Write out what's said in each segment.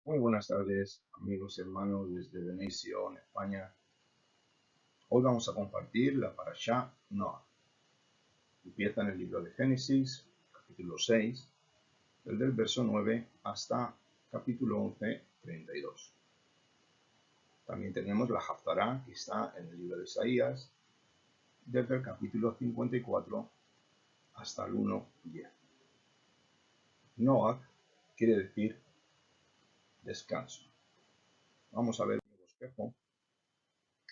Muy buenas tardes, amigos y hermanos desde Venecia, en España. Hoy vamos a compartir la Parashá Noah. Empieza en el libro de Génesis, capítulo 6, desde el verso 9 hasta capítulo 11, 32. También tenemos la Haftará, que está en el libro de Isaías, desde el capítulo 54 hasta el 1:10. Noah quiere decir descanso. Vamos a ver un bosquejo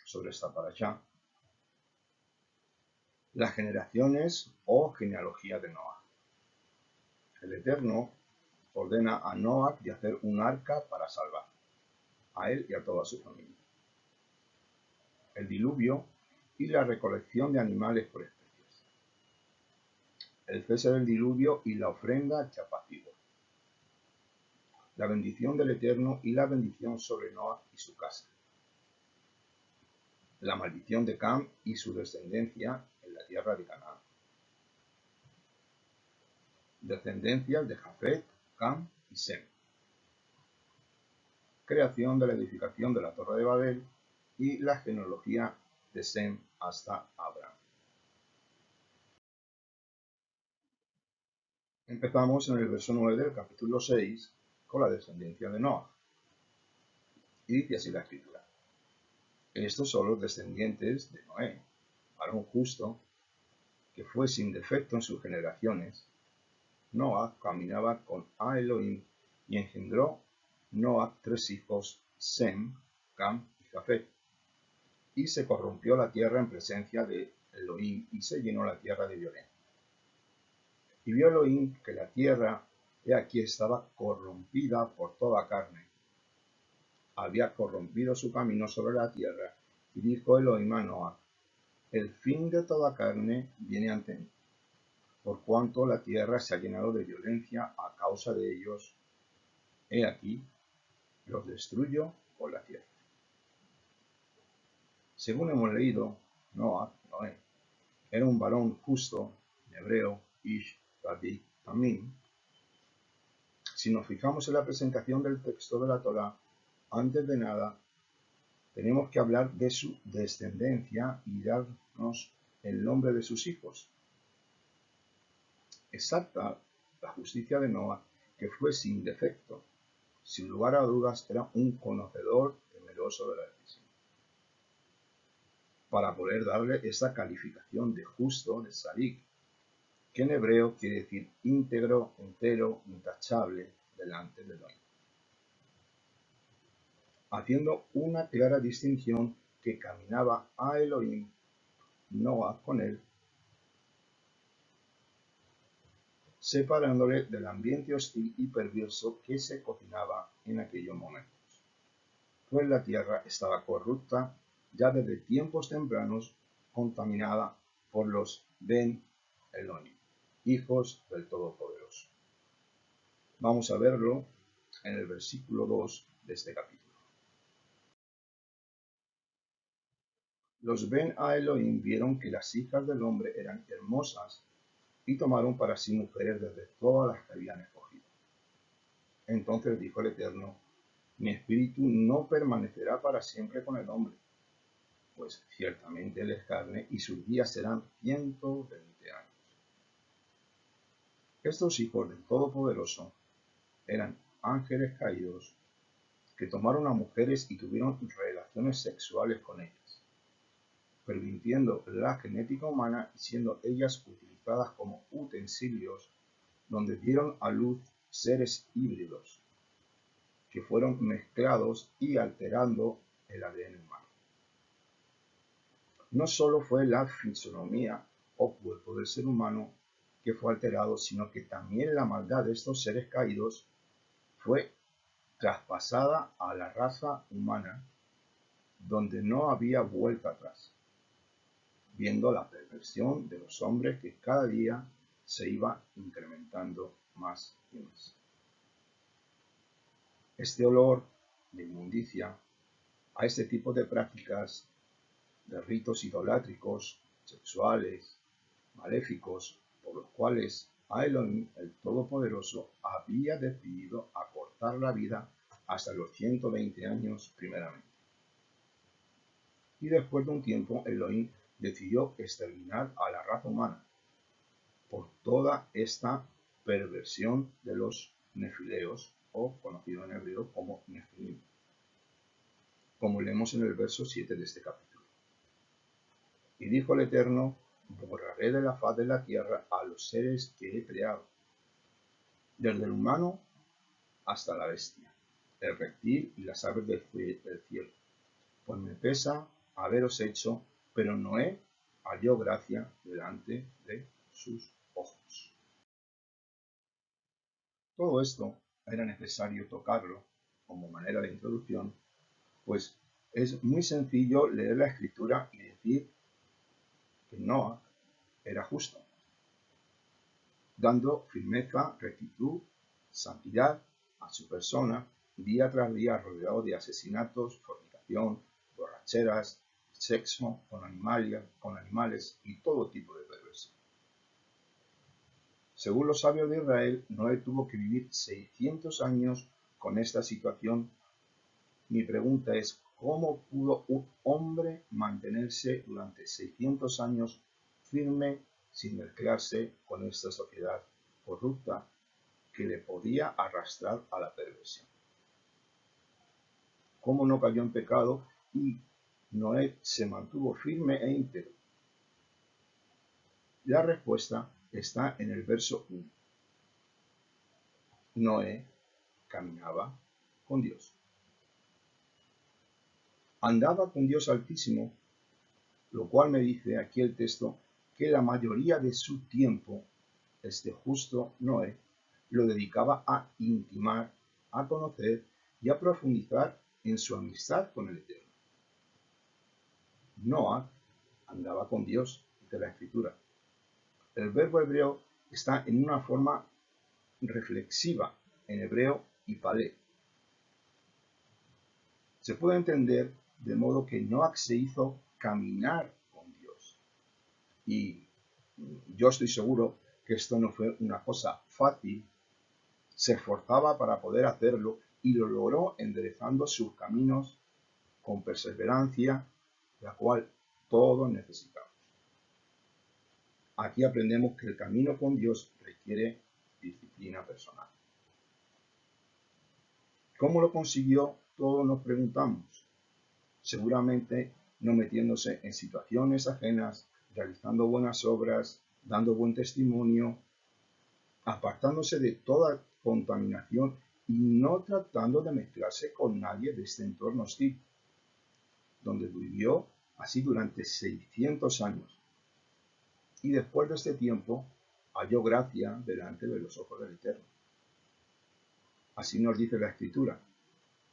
sobre esta Parashá. Las generaciones o genealogía de Noah. El Eterno ordena a Noah de hacer un arca para salvar a él y a toda su familia. El diluvio y la recolección de animales por especies. El cese del diluvio y la ofrenda chapacigua. La bendición del Eterno y la bendición sobre Noah y su casa. La maldición de Cam y su descendencia en la tierra de Canaán. Descendencias de Jafet, Cam y Sem. Creación de la edificación de la Torre de Babel y la genealogía de Sem hasta Abraham. Empezamos en el verso 9 del capítulo 6 con la descendencia de Noah. Y dice así la escritura: estos son los descendientes de Noé, varón justo, que fue sin defecto en sus generaciones. Noah caminaba con Elohim y engendró Noah 3 hijos, Sem, Cam y Jafet. Y se corrompió la tierra en presencia de Elohim y se llenó la tierra de violencia. Y vio Elohim que la tierra, he aquí, estaba corrompida por toda carne. Había corrompido su camino sobre la tierra, y dijo Elohim a Noah: el fin de toda carne viene ante mí, por cuanto la tierra se ha llenado de violencia a causa de ellos. He aquí, los destruyo con la tierra. Según hemos leído, Noé, era un varón justo, en hebreo, Ish Tzadik Tamim. Si nos fijamos en la presentación del texto de la Torá, antes de nada, tenemos que hablar de su descendencia y darnos el nombre de sus hijos. Exalta la justicia de Noah, que fue sin defecto. Sin lugar a dudas, era un conocedor temeroso del Altísimo. Para poder darle esa calificación de justo, de Tzadik, que en hebreo quiere decir íntegro, entero, intachable, delante de Elohim. Haciendo una clara distinción que caminaba a Elohim, Noah con él, separándole del ambiente hostil y perverso que se cocinaba en aquellos momentos. Pues la tierra estaba corrupta ya desde tiempos tempranos, contaminada por los Ben Elohim, hijos del Todopoderoso. Vamos a verlo en el versículo 2 de este capítulo. Los Ben Elohim vieron que las hijas del hombre eran hermosas y tomaron para sí mujeres desde todas las que habían escogido. Entonces dijo el Eterno: mi espíritu no permanecerá para siempre con el hombre, pues ciertamente él es carne y sus días serán 120 años. Estos hijos del Todopoderoso eran ángeles caídos que tomaron a mujeres y tuvieron relaciones sexuales con ellas, pervirtiendo la genética humana y siendo ellas utilizadas como utensilios donde dieron a luz seres híbridos que fueron mezclados y alterando el ADN humano. No solo fue la fisonomía o cuerpo del ser humano que fue alterado, sino que también la maldad de estos seres caídos fue traspasada a la raza humana, donde no había vuelta atrás, viendo la perversión de los hombres que cada día se iba incrementando más y más. Este olor de inmundicia a este tipo de prácticas, de ritos idolátricos, sexuales, maléficos, por los cuales Elohim, el Todopoderoso, había decidido acortar la vida hasta los 120 años primeramente. Y después de un tiempo, Elohim decidió exterminar a la raza humana por toda esta perversión de los nefileos, o conocido en hebreo como nefilim, como leemos en el verso 7 de este capítulo. Y dijo el Eterno: borraré de la faz de la tierra a los seres que he creado, desde el humano hasta la bestia, el reptil y las aves del cielo, pues me pesa haberos hecho, pero Noé halló gracia delante de sus ojos. Todo esto era necesario tocarlo como manera de introducción, pues es muy sencillo leer la escritura y decir que Noah era justo, dando firmeza, rectitud, santidad a su persona, día tras día rodeado de asesinatos, fornicación, borracheras, sexo con animales y todo tipo de perversión. Según los sabios de Israel, Noé tuvo que vivir 600 años con esta situación. Mi pregunta es: ¿cómo pudo un hombre mantenerse durante 600 años firme sin mezclarse con esta sociedad corrupta que le podía arrastrar a la perversión? ¿Cómo no cayó en pecado y Noé se mantuvo firme e íntegro? La respuesta está en el verso 1. Noé caminaba con Dios. Andaba con Dios Altísimo, lo cual me dice aquí el texto que la mayoría de su tiempo, este justo Noé, lo dedicaba a intimar, a conocer y a profundizar en su amistad con el Eterno. Noah andaba con Dios, dice la Escritura. El verbo hebreo está en una forma reflexiva, en hebreo hipalé. Se puede entender de modo que Noah se hizo caminar con Dios. Y yo estoy seguro que esto no fue una cosa fácil. Se esforzaba para poder hacerlo y lo logró enderezando sus caminos con perseverancia, la cual todos necesitamos. Aquí aprendemos que el camino con Dios requiere disciplina personal. ¿Cómo lo consiguió? Todos nos preguntamos. Seguramente no metiéndose en situaciones ajenas, realizando buenas obras, dando buen testimonio, apartándose de toda contaminación y no tratando de mezclarse con nadie de este entorno hostil, donde vivió así durante 600 años. Y después de este tiempo halló gracia delante de los ojos del Eterno. Así nos dice la Escritura,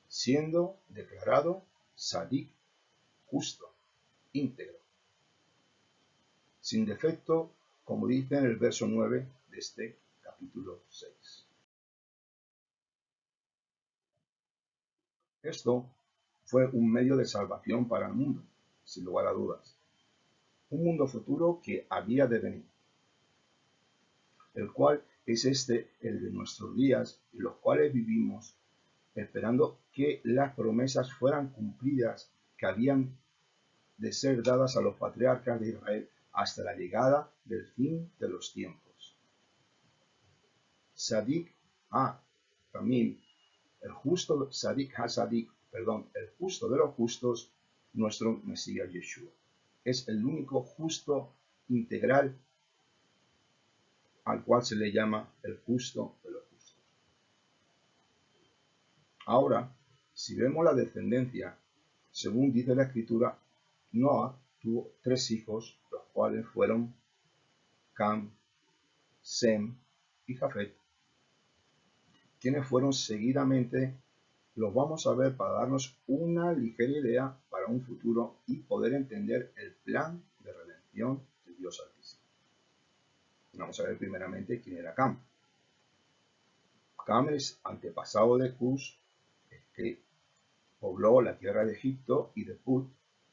siendo declarado sadik, justo, íntegro, sin defecto, como dice en el verso 9 de este capítulo 6. Esto fue un medio de salvación para el mundo, sin lugar a dudas. Un mundo futuro que había de venir, el cual es el de nuestros días, y los cuales vivimos esperando que las promesas fueran cumplidas que habían de ser dadas a los patriarcas de Israel hasta la llegada del fin de los tiempos. Sadik también el justo, Sadik HaSadik, el justo de los justos, nuestro Mesías Yeshua. Es el único justo integral al cual se le llama el justo de los justos. Ahora, si vemos la descendencia, según dice la Escritura, Noah tuvo 3 hijos, los cuales fueron Cam, Sem y Jafet, quienes fueron seguidamente. Los vamos a ver para darnos una ligera idea para un futuro y poder entender el plan de redención de Dios Altísimo. Vamos a ver primeramente quién era Cam. Cam es antepasado de Cus, que pobló la tierra de Egipto, y de Put,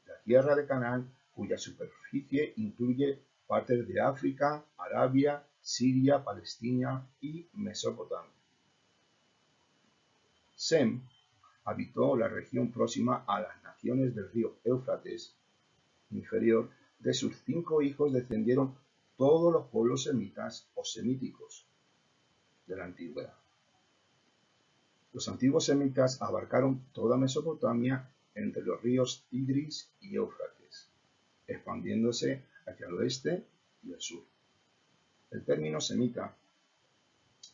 la tierra de Canaán, cuya superficie incluye partes de África, Arabia, Siria, Palestina y Mesopotamia. Sem habitó la región próxima a las naciones del río Éufrates inferior. De sus 5 hijos descendieron todos los pueblos semitas o semíticos de la antigüedad. Los antiguos semitas abarcaron toda Mesopotamia entre los ríos Tigris y Éufrates, expandiéndose hacia el oeste y el sur. El término semita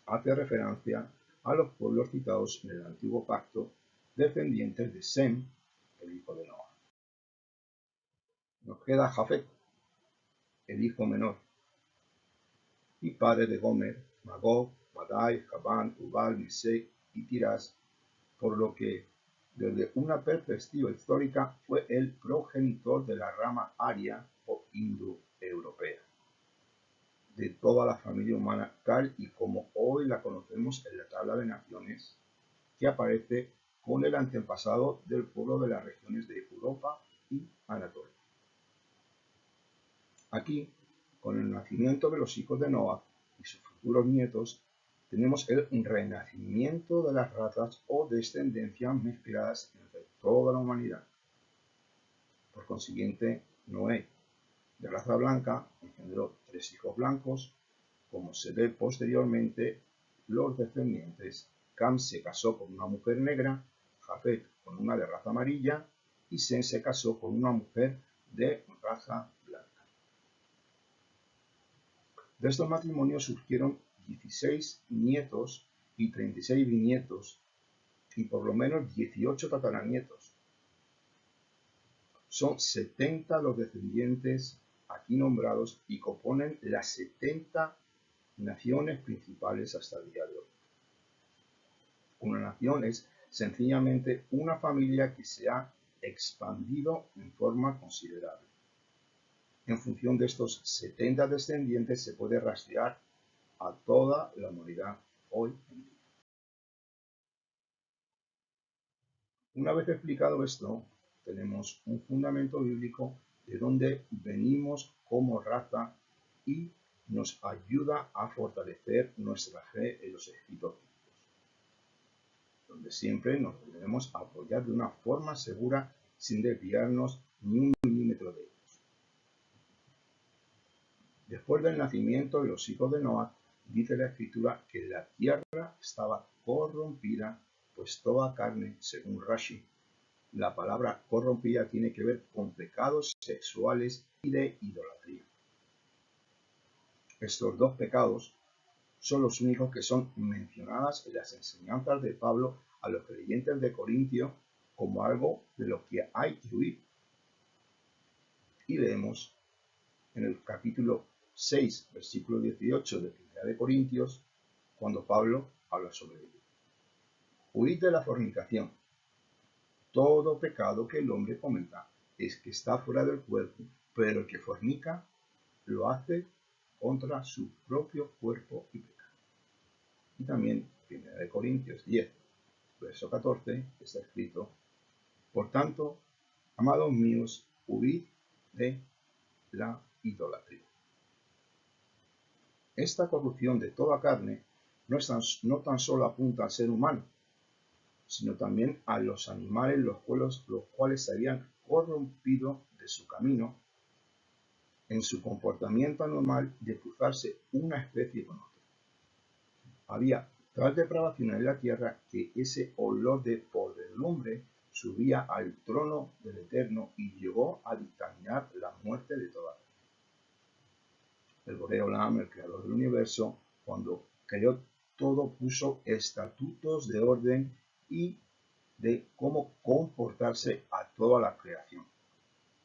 hace referencia a los pueblos citados en el Antiguo Pacto, descendientes de Sem, el hijo de Noah. Nos queda Jafet, el hijo menor, y padre de Gomer, Magog, Madai, Javán, Ubal, Mesec y Tiras, por lo que desde una perspectiva histórica fue el progenitor de la rama aria o indoeuropea de toda la familia humana tal y como hoy la conocemos en la tabla de naciones, que aparece con el antepasado del pueblo de las regiones de Europa y Anatolia. Aquí, con el nacimiento de los hijos de Noah y sus futuros nietos, tenemos el renacimiento de las razas o descendencias mezcladas entre toda la humanidad. Por consiguiente, Noé, de raza blanca, engendró 3 hijos blancos, como se ve posteriormente los descendientes. Cam se casó con una mujer negra, Jafet con una de raza amarilla y Sem se casó con una mujer de raza blanca. De estos matrimonios surgieron 16 nietos y 36 bisnietos y por lo menos 18 tataranietos. Son 70 los descendientes aquí nombrados y componen las 70 naciones principales hasta el día de hoy. Una nación es sencillamente una familia que se ha expandido en forma considerable. En función de estos 70 descendientes se puede rastrear a toda la humanidad hoy en día. Una vez explicado esto, tenemos un fundamento bíblico de dónde venimos como raza y nos ayuda a fortalecer nuestra fe en los escritos bíblicos, donde siempre nos debemos apoyar de una forma segura sin desviarnos ni un milímetro de ellos. Después del nacimiento de los hijos de Noah, dice la Escritura que la tierra estaba corrompida, pues toda carne, según Rashi, la palabra corrompida tiene que ver con pecados sexuales y de idolatría. Estos 2 pecados son los únicos que son mencionadas en las enseñanzas de Pablo a los creyentes de Corintio como algo de lo que hay que huir. Y leemos en el capítulo 6, versículo 18 de 1 de Corintios, cuando Pablo habla sobre ello. Huid de la fornicación. Todo pecado que el hombre cometa es que está fuera del cuerpo, pero el que fornica lo hace contra su propio cuerpo y peca. Y también 1 de Corintios 10, verso 14, está escrito: por tanto, amados míos, huid de la idolatría. Esta corrupción de toda carne no tan solo apunta al ser humano, sino también a los animales los cuales se habían corrompido de su camino en su comportamiento anormal de cruzarse una especie con otra. Había tal depravación en la tierra que ese olor de podredumbre subía al trono del Eterno y llegó a dictaminar la muerte de toda. El Boré Olam, el creador del universo, cuando creó todo, puso estatutos de orden y de cómo comportarse a toda la creación,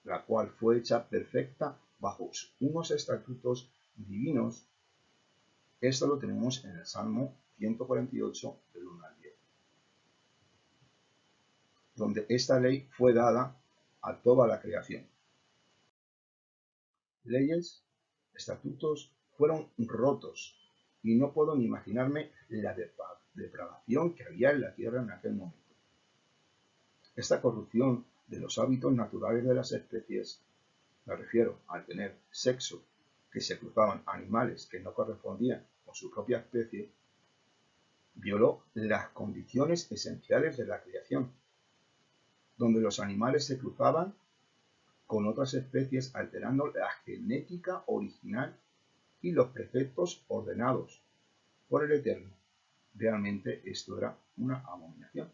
la cual fue hecha perfecta bajo unos estatutos divinos. Esto lo tenemos en el Salmo 148, del 1 al 10, donde esta ley fue dada a toda la creación. Leyes, estatutos fueron rotos y no puedo ni imaginarme la depravación que había en la tierra en aquel momento. Esta corrupción de los hábitos naturales de las especies, me refiero al tener sexo, que se cruzaban animales que no correspondían con su propia especie, violó las condiciones esenciales de la creación, donde los animales se cruzaban con otras especies alterando la genética original y los preceptos ordenados por el Eterno. Realmente esto era una abominación.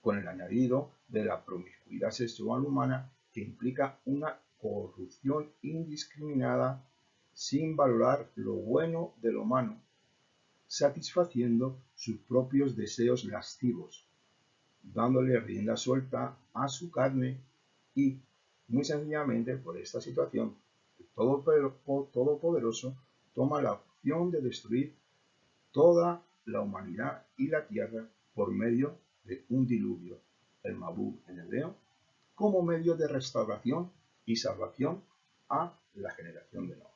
Con el añadido de la promiscuidad sexual humana que implica una corrupción indiscriminada sin valorar lo bueno de lo humano, satisfaciendo sus propios deseos lascivos, dándole rienda suelta a su carne y, muy sencillamente por esta situación, el Todopoderoso toma la opción de destruir toda la humanidad y la tierra por medio de un diluvio, el Mabul en hebreo, como medio de restauración y salvación a la generación de Noé.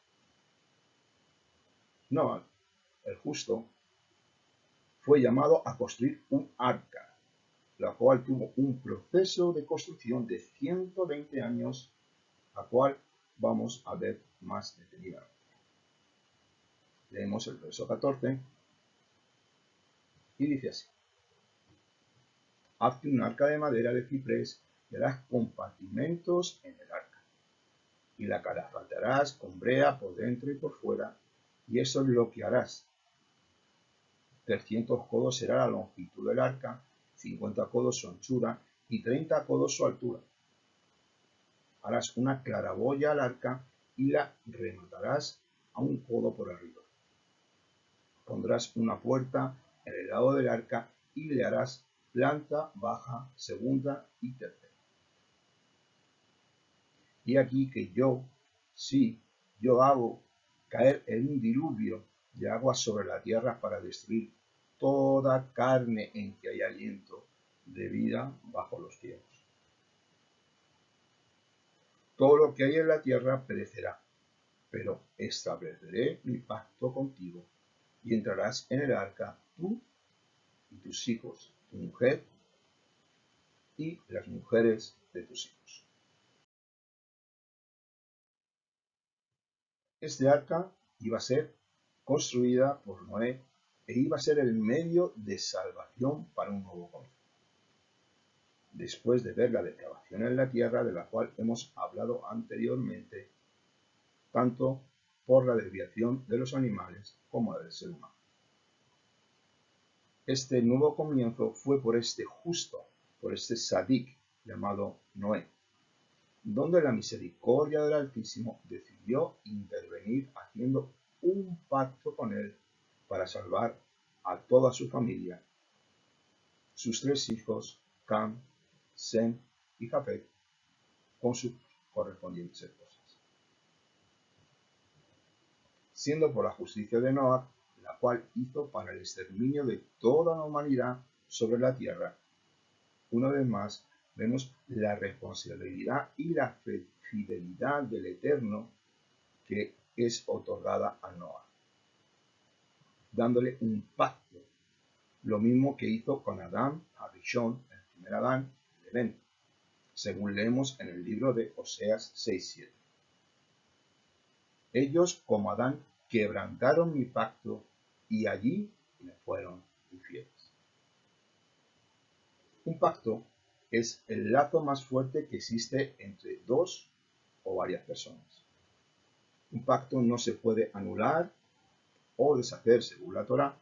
Noé, el justo, fue llamado a construir un arca, la cual tuvo un proceso de construcción de 120 años, la cual vamos a ver más detenidamente. Leemos el verso 14 y dice así: hazte un arca de madera de ciprés y harás compartimentos en el arca, y la calafatearás con brea por dentro y por fuera, y eso es lo que harás. 300 codos será la longitud del arca, 50 codos su anchura y 30 codos su altura. Harás una claraboya al arca y la rematarás a un codo por arriba. Pondrás una puerta en el lado del arca y le harás planta baja, segunda y tercera. Y aquí que yo hago caer en un diluvio de agua sobre la tierra para destruir toda carne en que haya aliento de vida bajo los cielos. Todo lo que hay en la tierra perecerá, pero estableceré mi pacto contigo, y entrarás en el arca tú y tus hijos, tu mujer y las mujeres de tus hijos. Este arca iba a ser construida por Noé e iba a ser el medio de salvación para un nuevo comienzo. Después de ver la depravación en la tierra, de la cual hemos hablado anteriormente, tanto por la desviación de los animales como del ser humano. Este nuevo comienzo fue por este justo, por este sadik llamado Noé, donde la misericordia del Altísimo decidió intervenir haciendo un pacto con él para salvar a toda su familia, sus 3 hijos, Cam, Sem y Japet, con sus correspondientes esposas. Siendo por la justicia de Noah, la cual hizo para el exterminio de toda la humanidad sobre la tierra. Una vez más, vemos la responsabilidad y la fidelidad del Eterno que es otorgada a Noah, dándole un pacto, lo mismo que hizo con Adán, Arishon, el primer Adán, el evento, según leemos en el libro de Oseas 6:7. Ellos, como Adán, quebrantaron mi pacto y allí me fueron infieles. Un pacto es el lazo más fuerte que existe entre dos o varias personas. Un pacto no se puede anular o deshacer según la Torá.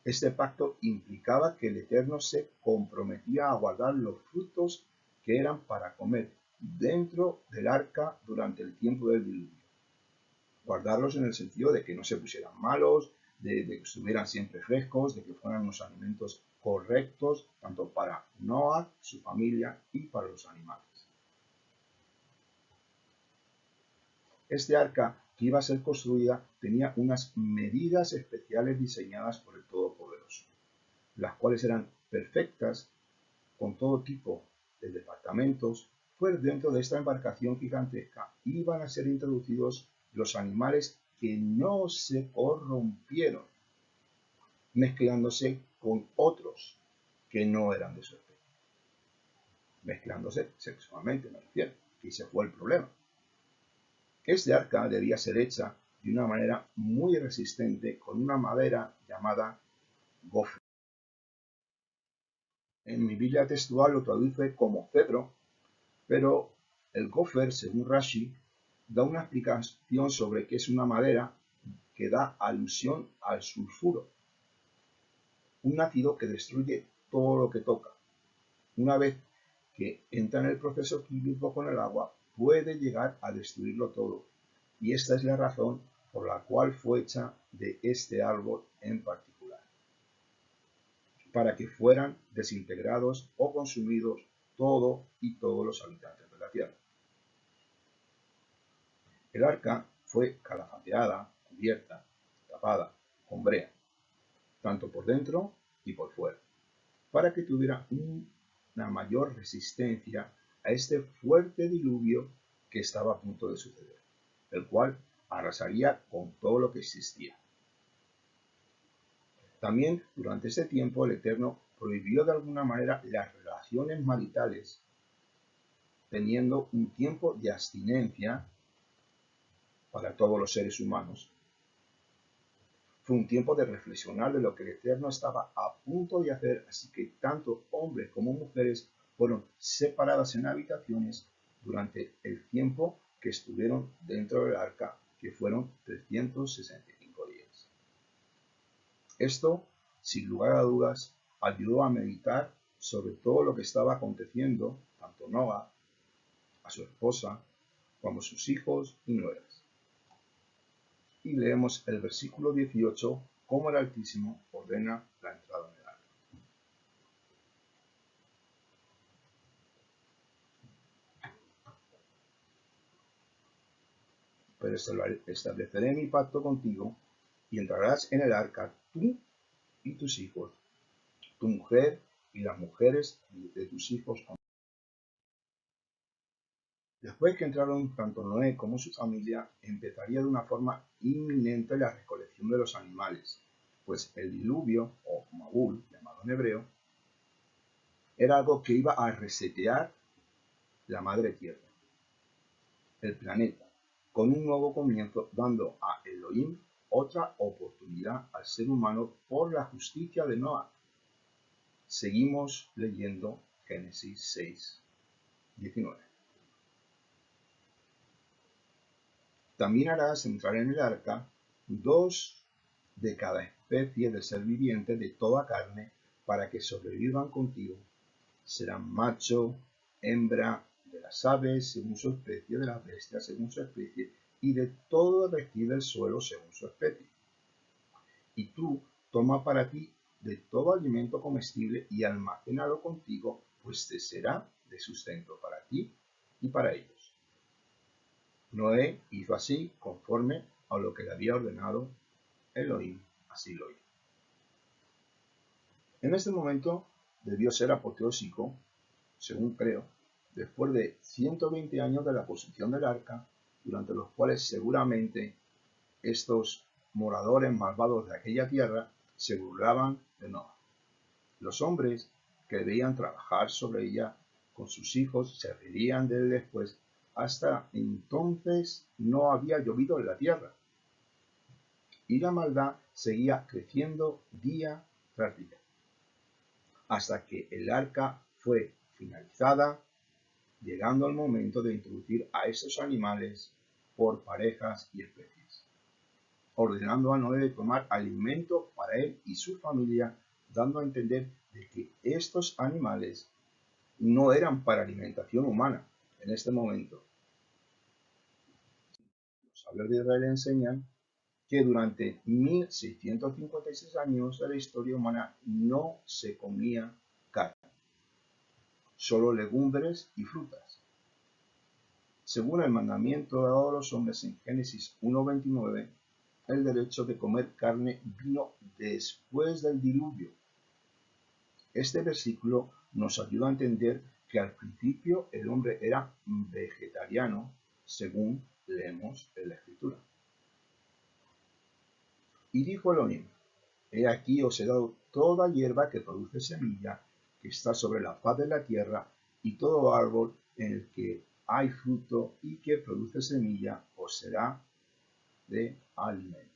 Este pacto implicaba que el Eterno se comprometía a guardar los frutos que eran para comer dentro del arca durante el tiempo del diluvio. Guardarlos en el sentido de que no se pusieran malos, de que estuvieran siempre frescos, de que fueran unos alimentos correctos, tanto para Noah, su familia y para los animales. Este arca que iba a ser construida tenía unas medidas especiales diseñadas por el Todopoderoso, las cuales eran perfectas con todo tipo de departamentos, pues dentro de esta embarcación gigantesca iban a ser introducidos los animales que no se corrompieron, mezclándose con otros que no eran de su especie. Mezclándose sexualmente, me refiero, y ese fue el problema. Este arca debía ser hecha de una manera muy resistente con una madera llamada gofre. En mi Biblia textual lo traduce como cedro, pero el gofer, según Rashi, da una explicación sobre que es una madera que da alusión al sulfuro, un ácido que destruye todo lo que toca. Una vez que entra en el proceso químico con el agua, puede llegar a destruirlo todo. Y esta es la razón por la cual fue hecha de este árbol en particular, para que fueran desintegrados o consumidos todos los habitantes de la tierra. El arca fue calafateada, cubierta, tapada, con brea, tanto por dentro y por fuera, para que tuviera una mayor resistencia a este fuerte diluvio que estaba a punto de suceder, el cual arrasaría con todo lo que existía. También durante este tiempo el Eterno prohibió de alguna manera las relaciones maritales, teniendo un tiempo de abstinencia para todos los seres humanos. Fue un tiempo de reflexionar de lo que el Eterno estaba a punto de hacer, así que tanto hombres como mujeres fueron separadas en habitaciones durante el tiempo que estuvieron dentro del arca, que fueron 365 días. Esto, sin lugar a dudas, ayudó a meditar sobre todo lo que estaba aconteciendo, tanto Noah, a su esposa, como a sus hijos y nueras. Y leemos el versículo 18, cómo el Altísimo ordena la entrada en el arca. Pero estableceré mi pacto contigo, y entrarás en el arca tú y tus hijos, tu mujer y las mujeres de tus hijos. Después que entraron tanto Noé como su familia, empezaría de una forma inminente la recolección de los animales, pues el diluvio, o Mabul, llamado en hebreo, era algo que iba a resetear la madre tierra, el planeta, con un nuevo comienzo, dando a Elohim otra oportunidad al ser humano por la justicia de Noah. Seguimos leyendo Génesis 6, 19. También harás entrar en el arca 2 de cada especie de ser viviente de toda carne, para que sobrevivan contigo. Serán macho, hembra, de las aves según su especie, de las bestias según su especie, y de todo el reptil del suelo según su especie. Y tú toma para ti de todo alimento comestible y almacénalo contigo, pues te será de sustento para ti y para ellos. Noé hizo así conforme a lo que le había ordenado Elohim, así lo hizo. En este momento debió ser apoteósico, según creo, después de 120 años de la posición del arca, durante los cuales seguramente estos moradores malvados de aquella tierra se burlaban de Noah. Los hombres que debían trabajar sobre ella con sus hijos se reirían de él después. Hasta entonces no había llovido en la tierra, y la maldad seguía creciendo día tras día, hasta que el arca fue finalizada, llegando el momento de introducir a estos animales por parejas y especies, ordenando a Noé de tomar alimento para él y su familia, dando a entender de que estos animales no eran para alimentación humana en este momento. Los sabios de Israel enseñan que durante 1656 años de la historia humana no se comía carne, solo legumbres y frutas. Según el mandamiento dado a los hombres en Génesis 1:29, el derecho de comer carne vino después del diluvio. Este versículo nos ayuda a entender que al principio el hombre era vegetariano, según leemos en la Escritura. Y dijo Elohim: he aquí os he dado toda hierba que produce semilla, que está sobre la faz de la tierra, y todo árbol en el que hay fruto y que produce semilla os será de alimento.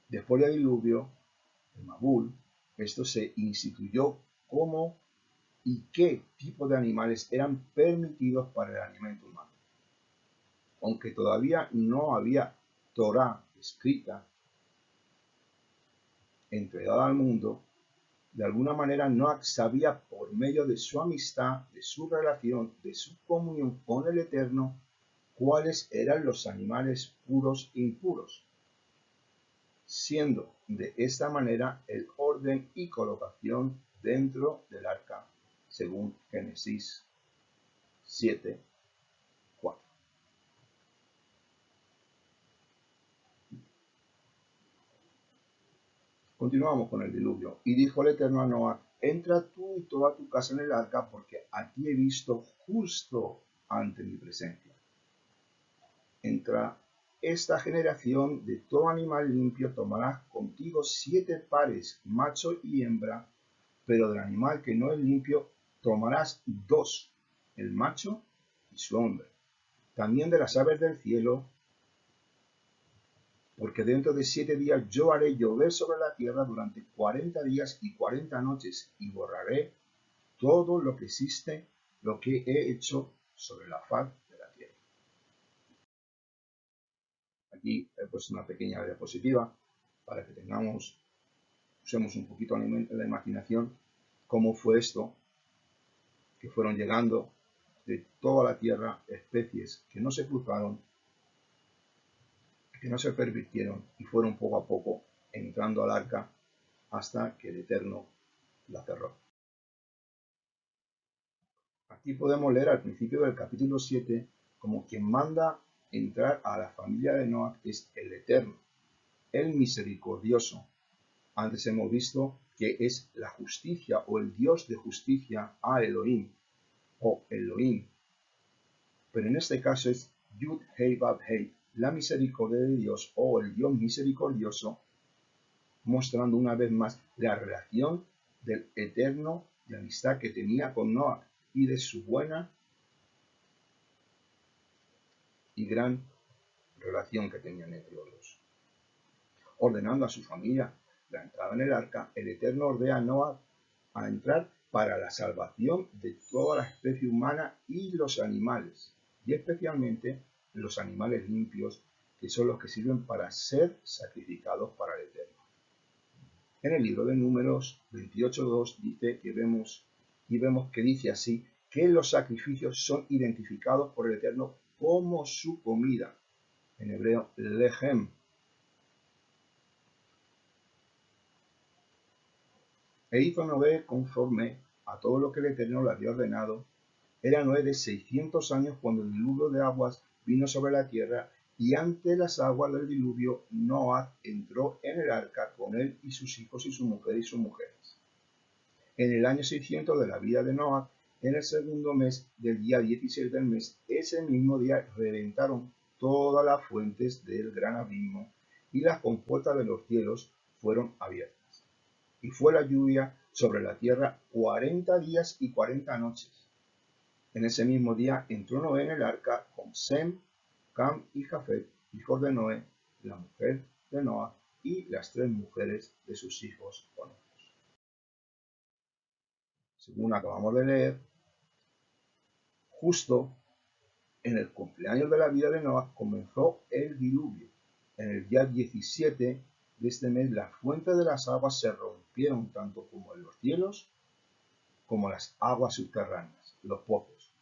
Después del diluvio, el Mabul, esto se instituyó cómo y qué tipo de animales eran permitidos para el alimento humano. Aunque todavía no había Torá escrita entregada al mundo, de alguna manera Noah sabía por medio de su amistad, de su relación, de su comunión con el Eterno, cuáles eran los animales puros e impuros, siendo de esta manera el orden y colocación dentro del arca, según Génesis 7:4. Continuamos con el diluvio. Y dijo el Eterno a Noah: entra tú y toda tu casa en el arca, porque a ti he visto justo ante mi presencia. Entra esta generación de todo animal limpio, tomarás contigo 7 pares, macho y hembra, pero del animal que no es limpio tomarás 2, el macho y su hembra. También de las aves del cielo, porque dentro de 7 días yo haré llover sobre la tierra durante 40 días y 40 noches, y borraré todo lo que existe, lo que he hecho sobre la faz de la tierra. Aquí he puesto una pequeña diapositiva para que usemos un poquito la imaginación, cómo fue esto, que fueron llegando de toda la tierra especies que no se cruzaron, que no se pervirtieron y fueron poco a poco entrando al arca hasta que el Eterno la cerró. Aquí podemos leer al principio del capítulo 7 como quien manda entrar a la familia de Noah es el Eterno, el misericordioso. Antes hemos visto que es la justicia o el Dios de justicia, a Elohim o Elohim. Pero en este caso es Yud Hei Vav Hei, la misericordia de Dios o el Dios misericordioso, mostrando una vez más la relación del Eterno de amistad que tenía con Noah y de su buena y gran relación que tenían entre los dos. Ordenando a su familia la entrada en el arca, el Eterno ordena a Noah a entrar para la salvación de toda la especie humana y los animales, y especialmente los animales limpios, que son los que sirven para ser sacrificados para el Eterno. En el libro de Números 28:2 dice que vemos que dice así, que los sacrificios son identificados por el Eterno como su comida, en hebreo lehem. E hizo Noé conforme a todo lo que el Eterno le había ordenado. Era Noé de 600 años cuando el diluvio de aguas vino sobre la tierra, y ante las aguas del diluvio Noah entró en el arca con él y sus hijos y su mujer y sus mujeres. En el año 600 de la vida de Noah, en el segundo mes del día 16 del mes, ese mismo día reventaron todas las fuentes del gran abismo, y las compuertas de los cielos fueron abiertas. Y fue la lluvia sobre la tierra 40 días y 40 noches. En ese mismo día entró Noé en el arca con Sem, Cam y Jafet, hijos de Noé, la mujer de Noah y las 3 mujeres de sus hijos con ellos. Según acabamos de leer, justo en el cumpleaños de la vida de Noah comenzó el diluvio. En el día 17 de este mes las fuentes de las aguas se rompieron tanto como en los cielos como las aguas subterráneas, los pozos,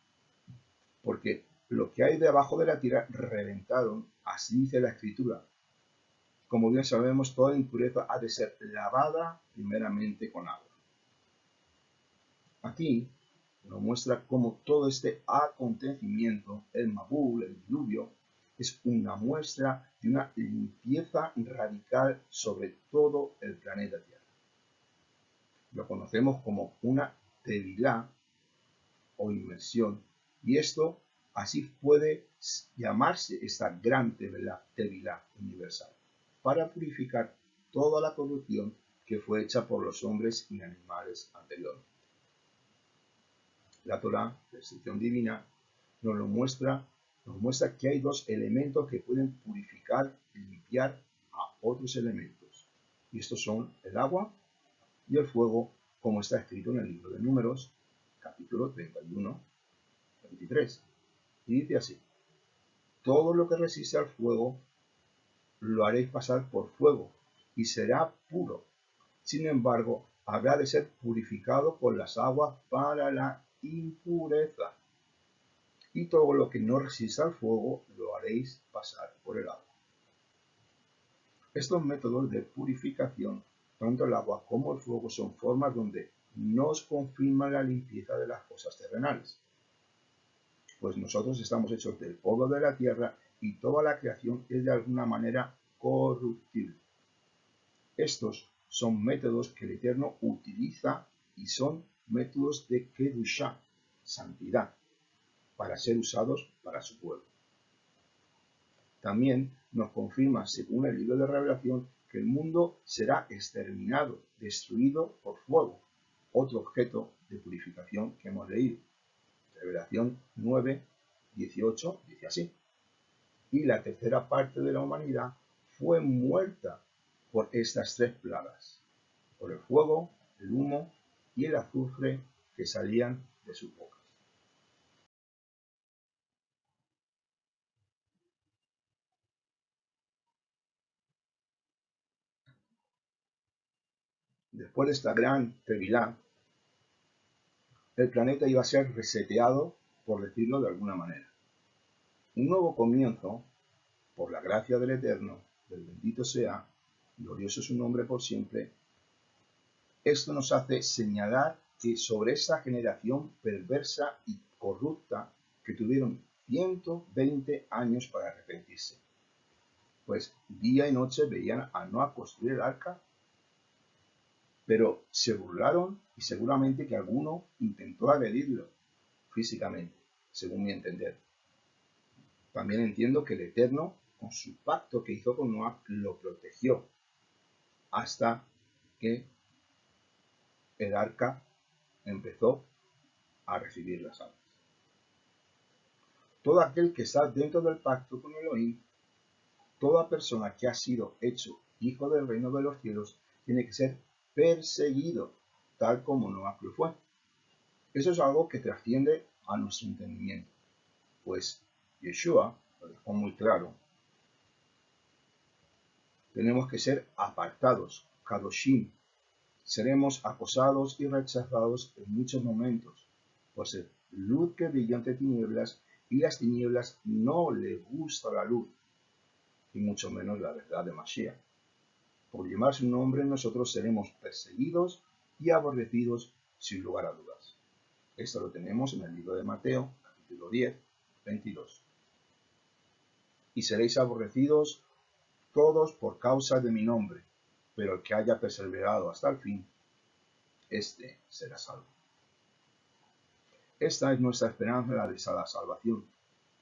porque lo que hay debajo de la tierra reventaron, así dice la Escritura. Como bien sabemos, toda impureza ha de ser lavada primeramente con agua. Aquí nos muestra cómo todo este acontecimiento, el Mabul, el diluvio, es una muestra de una limpieza radical sobre todo el planeta Tierra. Lo conocemos como una tevilá o inmersión, y esto así puede llamarse esta gran tevilá universal, para purificar toda la corrupción que fue hecha por los hombres y animales anteriormente. La Torá, la instrucción divina, nos lo muestra nos muestra que hay dos elementos que pueden purificar y limpiar a otros elementos. Y estos son el agua y el fuego, como está escrito en el libro de Números, capítulo 31, 23. Y dice así: todo lo que resiste al fuego lo haréis pasar por fuego y será puro. Sin embargo, habrá de ser purificado por las aguas para la impureza. Y todo lo que no resista al fuego lo haréis pasar por el agua. Estos métodos de purificación, tanto el agua como el fuego, son formas donde nos confirman la limpieza de las cosas terrenales. Pues nosotros estamos hechos del polvo de la tierra y toda la creación es de alguna manera corruptible. Estos son métodos que el Eterno utiliza y son métodos de Kedushá, santidad, para ser usados para su pueblo. También nos confirma, según el libro de Revelación, que el mundo será exterminado, destruido por fuego, otro objeto de purificación que hemos leído. Revelación 9, 18 dice así: y la tercera parte de la humanidad fue muerta por estas tres plagas, por el fuego, el humo y el azufre que salían de sus bocas. Después de esta gran tevilá, el planeta iba a ser reseteado, por decirlo de alguna manera. Un nuevo comienzo, por la gracia del Eterno, del bendito sea, glorioso su nombre por siempre. Esto nos hace señalar que sobre esta generación perversa y corrupta, que tuvieron 120 años para arrepentirse, pues día y noche veían a Noa construir el arca, pero se burlaron y seguramente que alguno intentó agredirlo físicamente, según mi entender. También entiendo que el Eterno, con su pacto que hizo con Noa, lo protegió hasta que el arca empezó a recibir las aguas. Todo aquel que está dentro del pacto con Elohim, toda persona que ha sido hecho hijo del reino de los cielos, tiene que ser perseguido, tal como Noa lo fue. Eso es algo que trasciende a nuestro entendimiento, pues Yeshua lo dejó muy claro. Tenemos que ser apartados, kadoshim. Seremos acosados y rechazados en muchos momentos, por ser luz que brilla entre tinieblas, y las tinieblas no le gusta la luz, y mucho menos la verdad de Mashiach. Por llamar su nombre, nosotros seremos perseguidos y aborrecidos sin lugar a dudas. Esto lo tenemos en el libro de Mateo, capítulo 10, 22. Y seréis aborrecidos todos por causa de mi nombre, pero el que haya perseverado hasta el fin, este será salvo. Esta es nuestra esperanza, la de la salvación,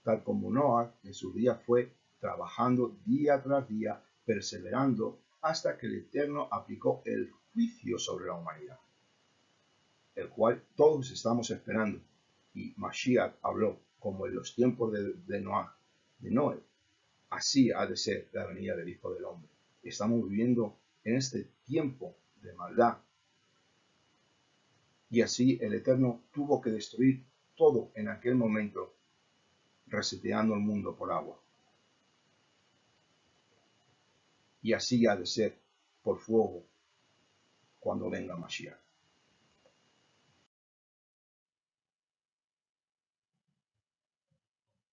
tal como Noah en su día fue trabajando día tras día, perseverando hasta que el Eterno aplicó el juicio sobre la humanidad, el cual todos estamos esperando. Y Mashiach habló, como en los tiempos de Noé. Así ha de ser la venida del Hijo del Hombre. Estamos viviendo en este tiempo de maldad. Y así el Eterno tuvo que destruir todo en aquel momento, reseteando el mundo por agua. Y así ha de ser por fuego cuando venga Mashiach.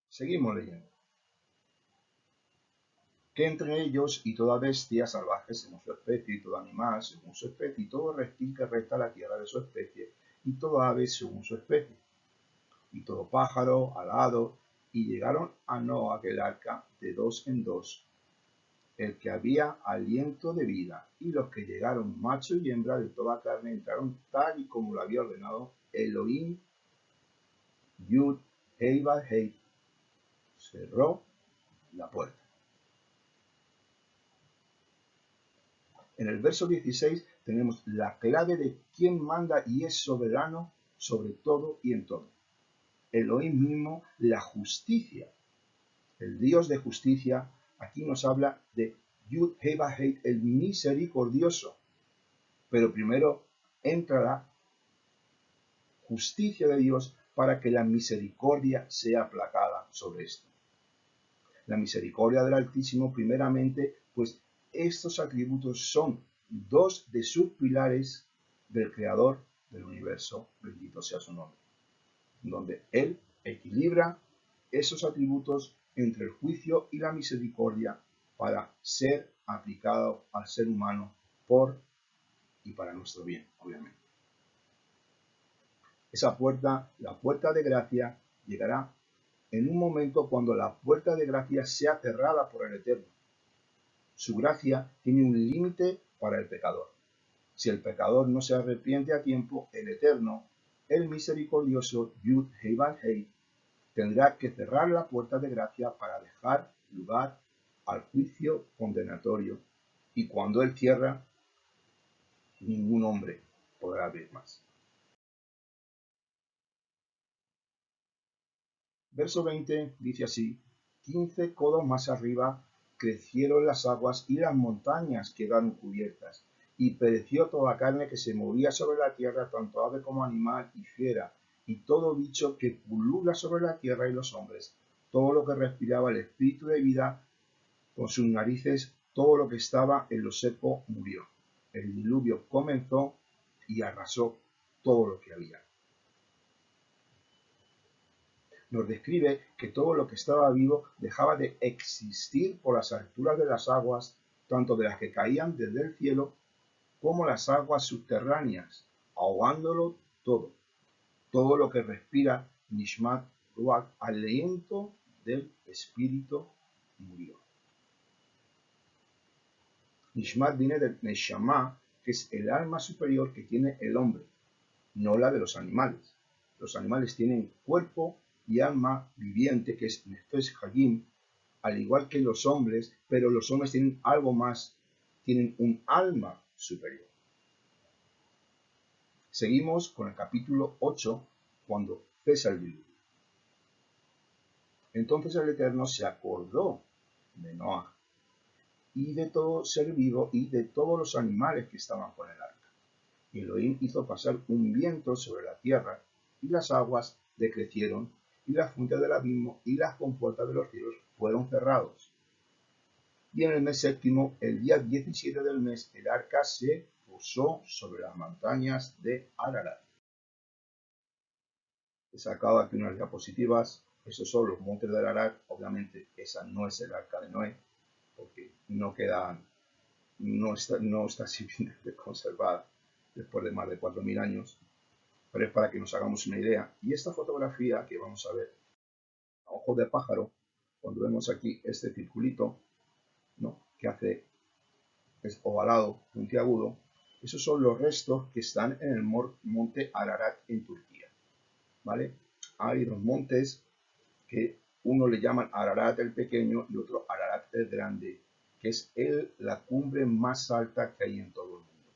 Seguimos leyendo. Que entre ellos y toda bestia salvaje según su especie, y todo animal según su especie, y todo reptil que resta la tierra de su especie, y todo ave según su especie, y todo pájaro alado, y llegaron a Noa aquel arca de dos en dos, el que había aliento de vida, y los que llegaron macho y hembra de toda carne entraron tal y como lo había ordenado Elohim. Yud Hei Vav Hei, cerró la puerta. En el verso 16 tenemos la clave de quién manda y es soberano sobre todo y en todo. Elohim mismo, la justicia, El Dios de justicia aquí nos habla de Yud Hei Vav Hei, el misericordioso. Pero primero entra la justicia de Dios para que la misericordia sea aplacada sobre esto. La misericordia del Altísimo, primeramente, pues estos atributos son dos de sus pilares del Creador del universo, bendito sea su nombre, donde Él equilibra esos atributos entre el juicio y la misericordia para ser aplicado al ser humano por y para nuestro bien, obviamente. Esa puerta, la puerta de gracia, llegará en un momento cuando la puerta de gracia sea cerrada por el Eterno. Su gracia tiene un límite para el pecador. Si el pecador no se arrepiente a tiempo, el Eterno, el misericordioso Yud Hei Vav Hei, tendrá que cerrar la puerta de gracia para dejar lugar al juicio condenatorio. Y cuando Él cierra, ningún hombre podrá abrir más. Verso 20 dice así: 15 codos más arriba crecieron las aguas y las montañas quedaron cubiertas, y pereció toda carne que se movía sobre la tierra, tanto ave como animal y fiera, y todo bicho que pulula sobre la tierra y los hombres, todo lo que respiraba el espíritu de vida, con sus narices, todo lo que estaba en lo seco murió. El diluvio comenzó y arrasó todo lo que había. Nos describe que todo lo que estaba vivo dejaba de existir por las alturas de las aguas, tanto de las que caían desde el cielo como las aguas subterráneas, ahogándolo todo. Todo lo que respira Nishmat Ruach, aliento del espíritu, murió. Nishmat viene del Neshama, que es el alma superior que tiene el hombre, no la de los animales. Los animales tienen cuerpo y alma viviente, que es Nefesh Hayim, al igual que los hombres, pero los hombres tienen algo más, tienen un alma superior. Seguimos con el capítulo 8, cuando cesa el diluvio. Entonces el Eterno se acordó de Noah y de todo ser vivo y de todos los animales que estaban con el arca. Y Elohim hizo pasar un viento sobre la tierra, y las aguas decrecieron, y las fuentes del abismo y las compuertas de los cielos fueron cerrados. Y en el mes séptimo, el día 17 del mes, el arca se posó sobre las montañas de Ararat. He sacado aquí unas diapositivas. Esos son los montes de Ararat. Obviamente esa no es el arca de Noé, porque no está así bien conservada después de más de 4.000 años, pero es para que nos hagamos una idea. Y esta fotografía que vamos a ver a ojo de pájaro, cuando vemos aquí este circulito, ¿no?, que es ovalado, puntiagudo, esos son los restos que están en el monte Ararat en Turquía, ¿vale? Hay dos montes que uno le llaman Ararat el pequeño y otro Ararat el grande, que es la cumbre más alta que hay en todo el mundo.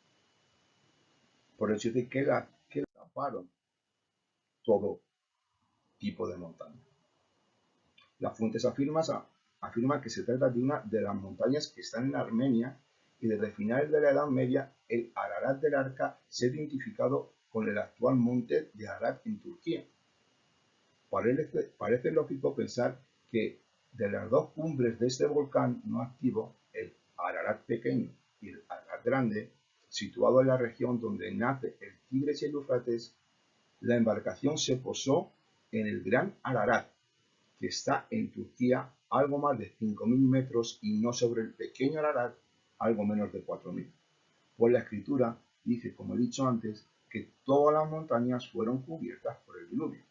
Por eso dice que taparon todo tipo de montaña. Las fuentes afirman que se trata de una de las montañas que están en Armenia, y desde finales de la Edad Media el Ararat del Arca se ha identificado con el actual monte de Ararat en Turquía. Parece lógico pensar que de las dos cumbres de este volcán no activo, el Ararat pequeño y el Ararat grande, situado en la región donde nace el Tigris y el Éufrates, la embarcación se posó en el Gran Ararat, que está en Turquía algo más de 5.000 metros, y no sobre el pequeño Ararat, algo menos de 4.000. Pues la escritura dice, como he dicho antes, que todas las montañas fueron cubiertas por el diluvio.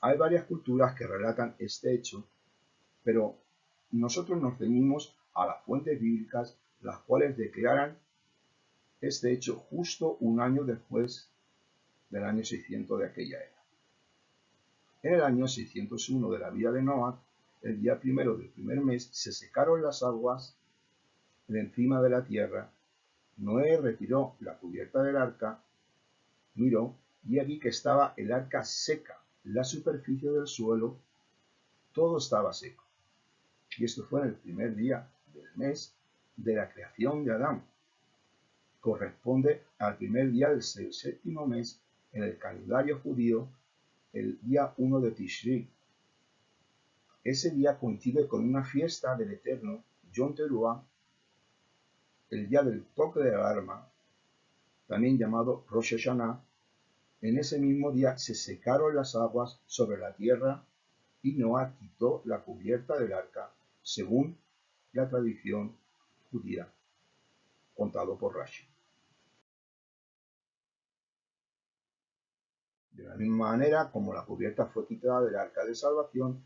Hay varias culturas que relatan este hecho, pero nosotros nos ceñimos a las fuentes bíblicas, las cuales declaran este hecho justo un año después del año 600 de aquella era. En el año 601 de la vida de Noah, el día primero del primer mes, se secaron las aguas de encima de la tierra. Noé retiró la cubierta del arca, miró, y aquí que estaba el arca seca, la superficie del suelo todo estaba seco. Y esto fue en el primer día del mes de la creación de Adán. Corresponde al primer día del séptimo mes en el calendario judío, el día 1 de Tishri. Ese día coincide con una fiesta del Eterno, Yom Teruah, el día del toque de alarma, también llamado Rosh Hashanah. En ese mismo día se secaron las aguas sobre la tierra y Noah quitó la cubierta del arca, según la tradición judía, contado por Rashi. De la misma manera como la cubierta fue quitada del arca de salvación,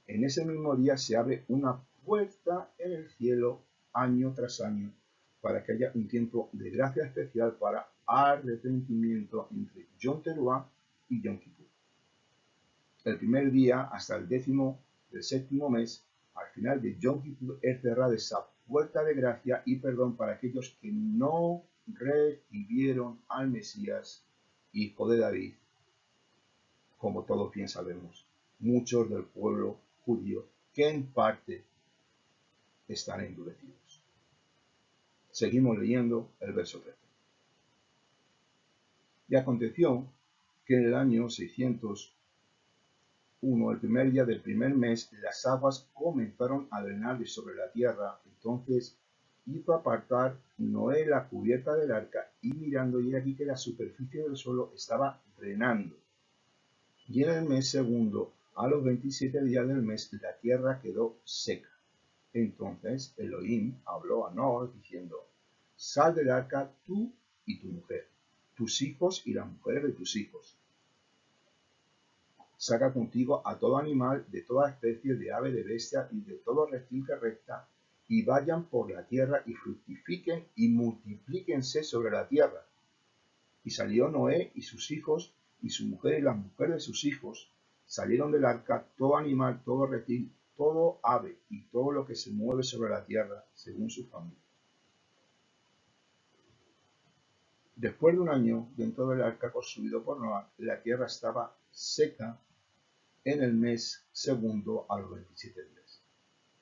en ese mismo día se abre una puerta en el cielo año tras año para que haya un tiempo de gracia especial para arrepentimiento entre Yom Teruah y Yom Kippur. El primer día hasta el 10º del séptimo mes, al final de Yom Kippur, es cerrada esa puerta de gracia y perdón para aquellos que no recibieron al Mesías, hijo de David, como todos bien sabemos, muchos del pueblo judío que en parte están endurecidos. Seguimos leyendo el verso 13. Y aconteció que en el año 601, el primer día del primer mes, las aguas comenzaron a drenar de sobre la tierra. Entonces hizo apartar Noé la cubierta del arca, y mirando, y aquí que la superficie del suelo estaba drenando. Y en el mes segundo, a los 27 días del mes, la tierra quedó seca. Entonces Elohim habló a Noé diciendo: sal del arca tú y tu mujer, tus hijos y las mujeres de tus hijos. Saca contigo a todo animal de toda especie de ave, de bestia y de todo reptil terrestre, y vayan por la tierra y fructifiquen y multiplíquense sobre la tierra. Y salió Noé y sus hijos y su mujer y las mujeres de sus hijos, salieron del arca todo animal, todo reptil, todo ave y todo lo que se mueve sobre la tierra, según su familia. Después de un año dentro del arca construido por Noé, la tierra estaba seca en el mes segundo a los 27 días.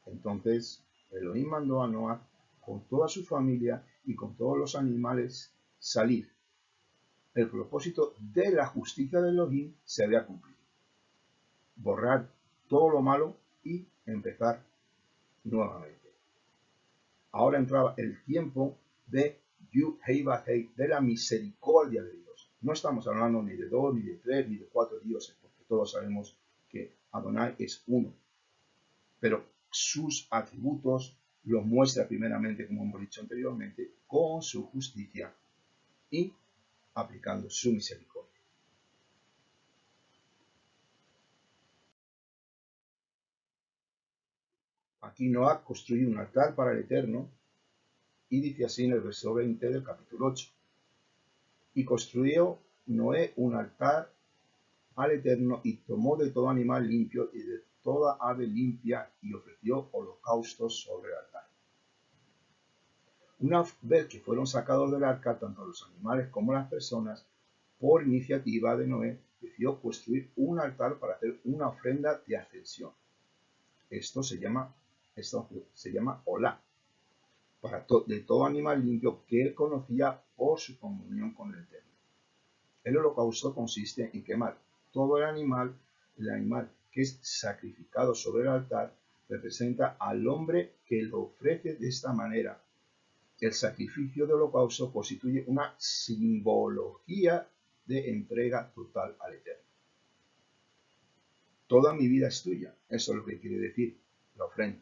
Entonces Elohim mandó a Noé con toda su familia y con todos los animales salir. El propósito de la justicia de Elohim se había cumplido: borrar todo lo malo y empezar nuevamente. Ahora entraba el tiempo de Yud Hei Vav Hei, de la misericordia de Dios. No estamos hablando ni de 2, ni de 3, ni de 4 dioses, porque todos sabemos que Adonai es uno. Pero sus atributos los muestra primeramente, como hemos dicho anteriormente, con su justicia y aplicando su misericordia. Aquí Noah construye un altar para el Eterno, y dice así en el verso 20 del capítulo 8. Y construyó Noé un altar al Eterno, y tomó de todo animal limpio y de toda ave limpia, y ofreció holocaustos sobre el altar. Una vez que fueron sacados del arca tanto los animales como las personas, por iniciativa de Noé, decidió construir un altar para hacer una ofrenda de ascensión. Esto se llama Olá, de todo animal limpio que él conocía por su comunión con el Eterno. El holocausto consiste en quemar todo el animal que es sacrificado sobre el altar representa al hombre que lo ofrece de esta manera. El sacrificio de holocausto constituye una simbología de entrega total al Eterno. Toda mi vida es tuya, eso es lo que quiere decir la ofrenda.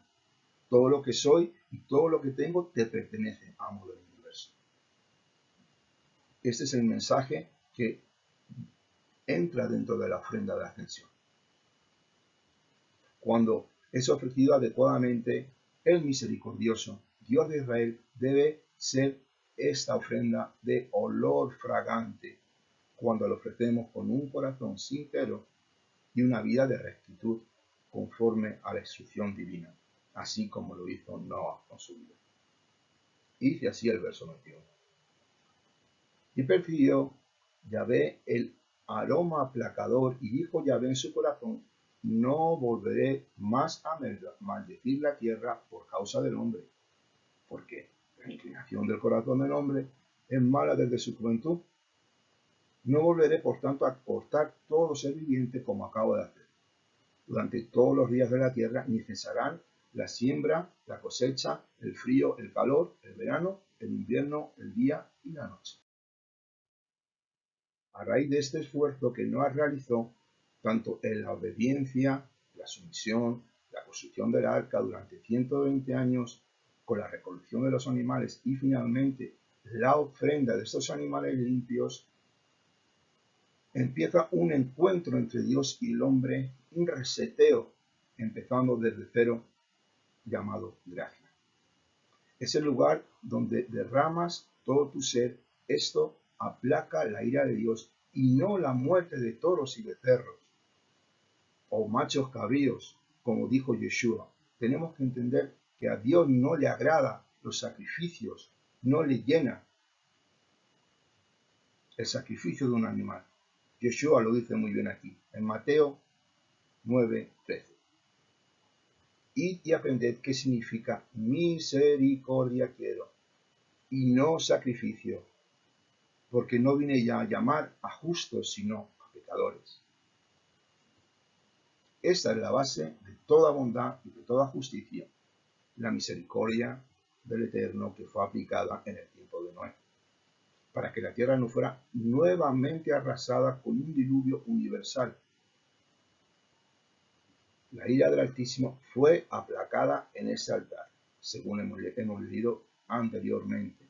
Todo lo que soy y todo lo que tengo te pertenece, amo del universo. Este es el mensaje que entra dentro de la ofrenda de ascensión. Cuando es ofrecido adecuadamente, el misericordioso Dios de Israel debe ser esta ofrenda de olor fragante, cuando lo ofrecemos con un corazón sincero y una vida de rectitud conforme a la instrucción divina, así como lo hizo Noah con su vida. Y dice así el verso 21. Y percibió Yahvé el aroma aplacador, y dijo Yahvé en su corazón: no volveré más a maldecir la tierra por causa del hombre, porque la inclinación del corazón del hombre es mala desde su juventud. No volveré, por tanto, a cortar todo ser viviente como acabo de hacer. Durante todos los días de la tierra ni cesarán la siembra, la cosecha, el frío, el calor, el verano, el invierno, el día y la noche. A raíz de este esfuerzo que Noé realizó, tanto en la obediencia, la sumisión, la construcción del arca durante 120 años, con la recolección de los animales y finalmente la ofrenda de estos animales limpios, empieza un encuentro entre Dios y el hombre, un reseteo, empezando desde cero, llamado gracia. Es el lugar donde derramas todo tu ser. Esto aplaca la ira de Dios y no la muerte de toros y becerros o machos cabríos, como dijo Yeshua. Tenemos que entender que a Dios no le agrada los sacrificios, no le llena el sacrificio de un animal. Yeshua lo dice muy bien aquí, en Mateo 9:13. Id y aprended qué significa misericordia quiero, y no sacrificio, porque no vine ya a llamar a justos, sino a pecadores. Esta es la base de toda bondad y de toda justicia, la misericordia del Eterno que fue aplicada en el tiempo de Noé, para que la tierra no fuera nuevamente arrasada con un diluvio universal. La ira del Altísimo fue aplacada en este altar, según hemos leído anteriormente,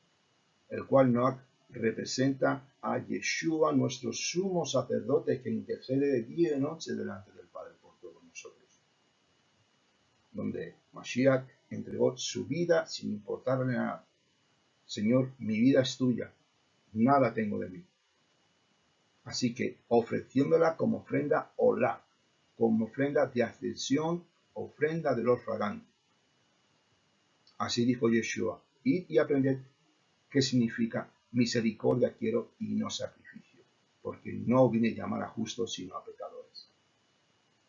el cual Noé representa a Yeshua, nuestro sumo sacerdote, que intercede de día y de noche delante del Padre por todos nosotros, donde Mashiach entregó su vida sin importarle nada. Señor, mi vida es tuya, nada tengo de mí. Así que ofreciéndola como ofrenda olá, como ofrenda de ascensión, ofrenda de los fragantes. Así dijo Yeshua, id y aprended qué significa misericordia quiero y no sacrificio, porque no vine a llamar a justos sino a pecadores.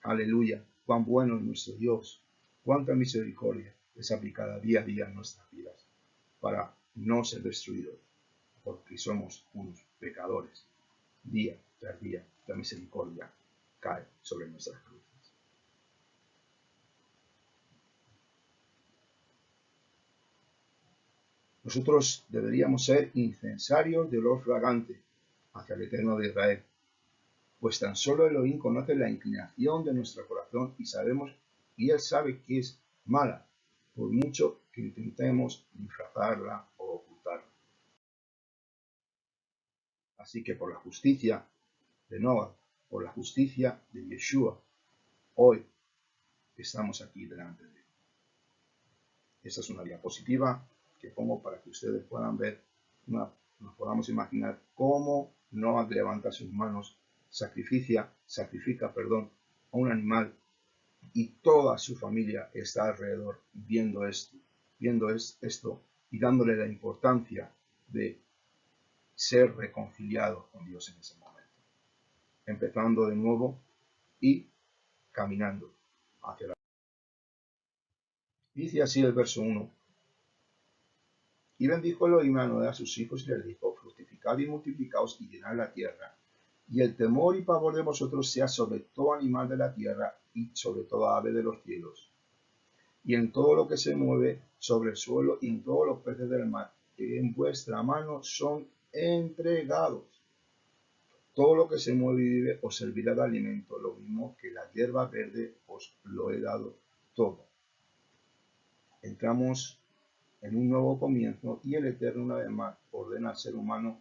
Aleluya, cuán bueno es nuestro Dios, cuánta misericordia es aplicada día a día en nuestras vidas para no ser destruidos, porque somos unos pecadores. Día tras día la misericordia cae sobre nuestras cruces. Nosotros deberíamos ser incensarios de olor fragante hacia el Eterno de Israel, pues tan solo Elohim conoce la inclinación de nuestro corazón y Él sabe que es mala, por mucho que intentemos disfrazarla o ocultarla. Así que por la justicia de Noah, por la justicia de Yeshua, hoy estamos aquí delante de Él. Esta es una diapositiva que pongo para que ustedes puedan ver, nos podamos imaginar cómo Noah levanta sus manos, sacrifica, a un animal y toda su familia está alrededor viendo esto y dándole la importancia de ser reconciliado con Dios en ese momento, empezando de nuevo y caminando hacia la. Dice así el verso 1. Y bendijo Elohim a Noé a sus hijos y les dijo, fructificad y multiplicaos y llenad la tierra, y el temor y pavor de vosotros sea sobre todo animal de la tierra y sobre toda ave de los cielos, y en todo lo que se mueve sobre el suelo y en todos los peces del mar, que en vuestra mano son entregados. Todo lo que se mueve y vive os servirá de alimento, lo mismo que la hierba verde os lo he dado todo. Entramos en un nuevo comienzo y el Eterno una vez más ordena al ser humano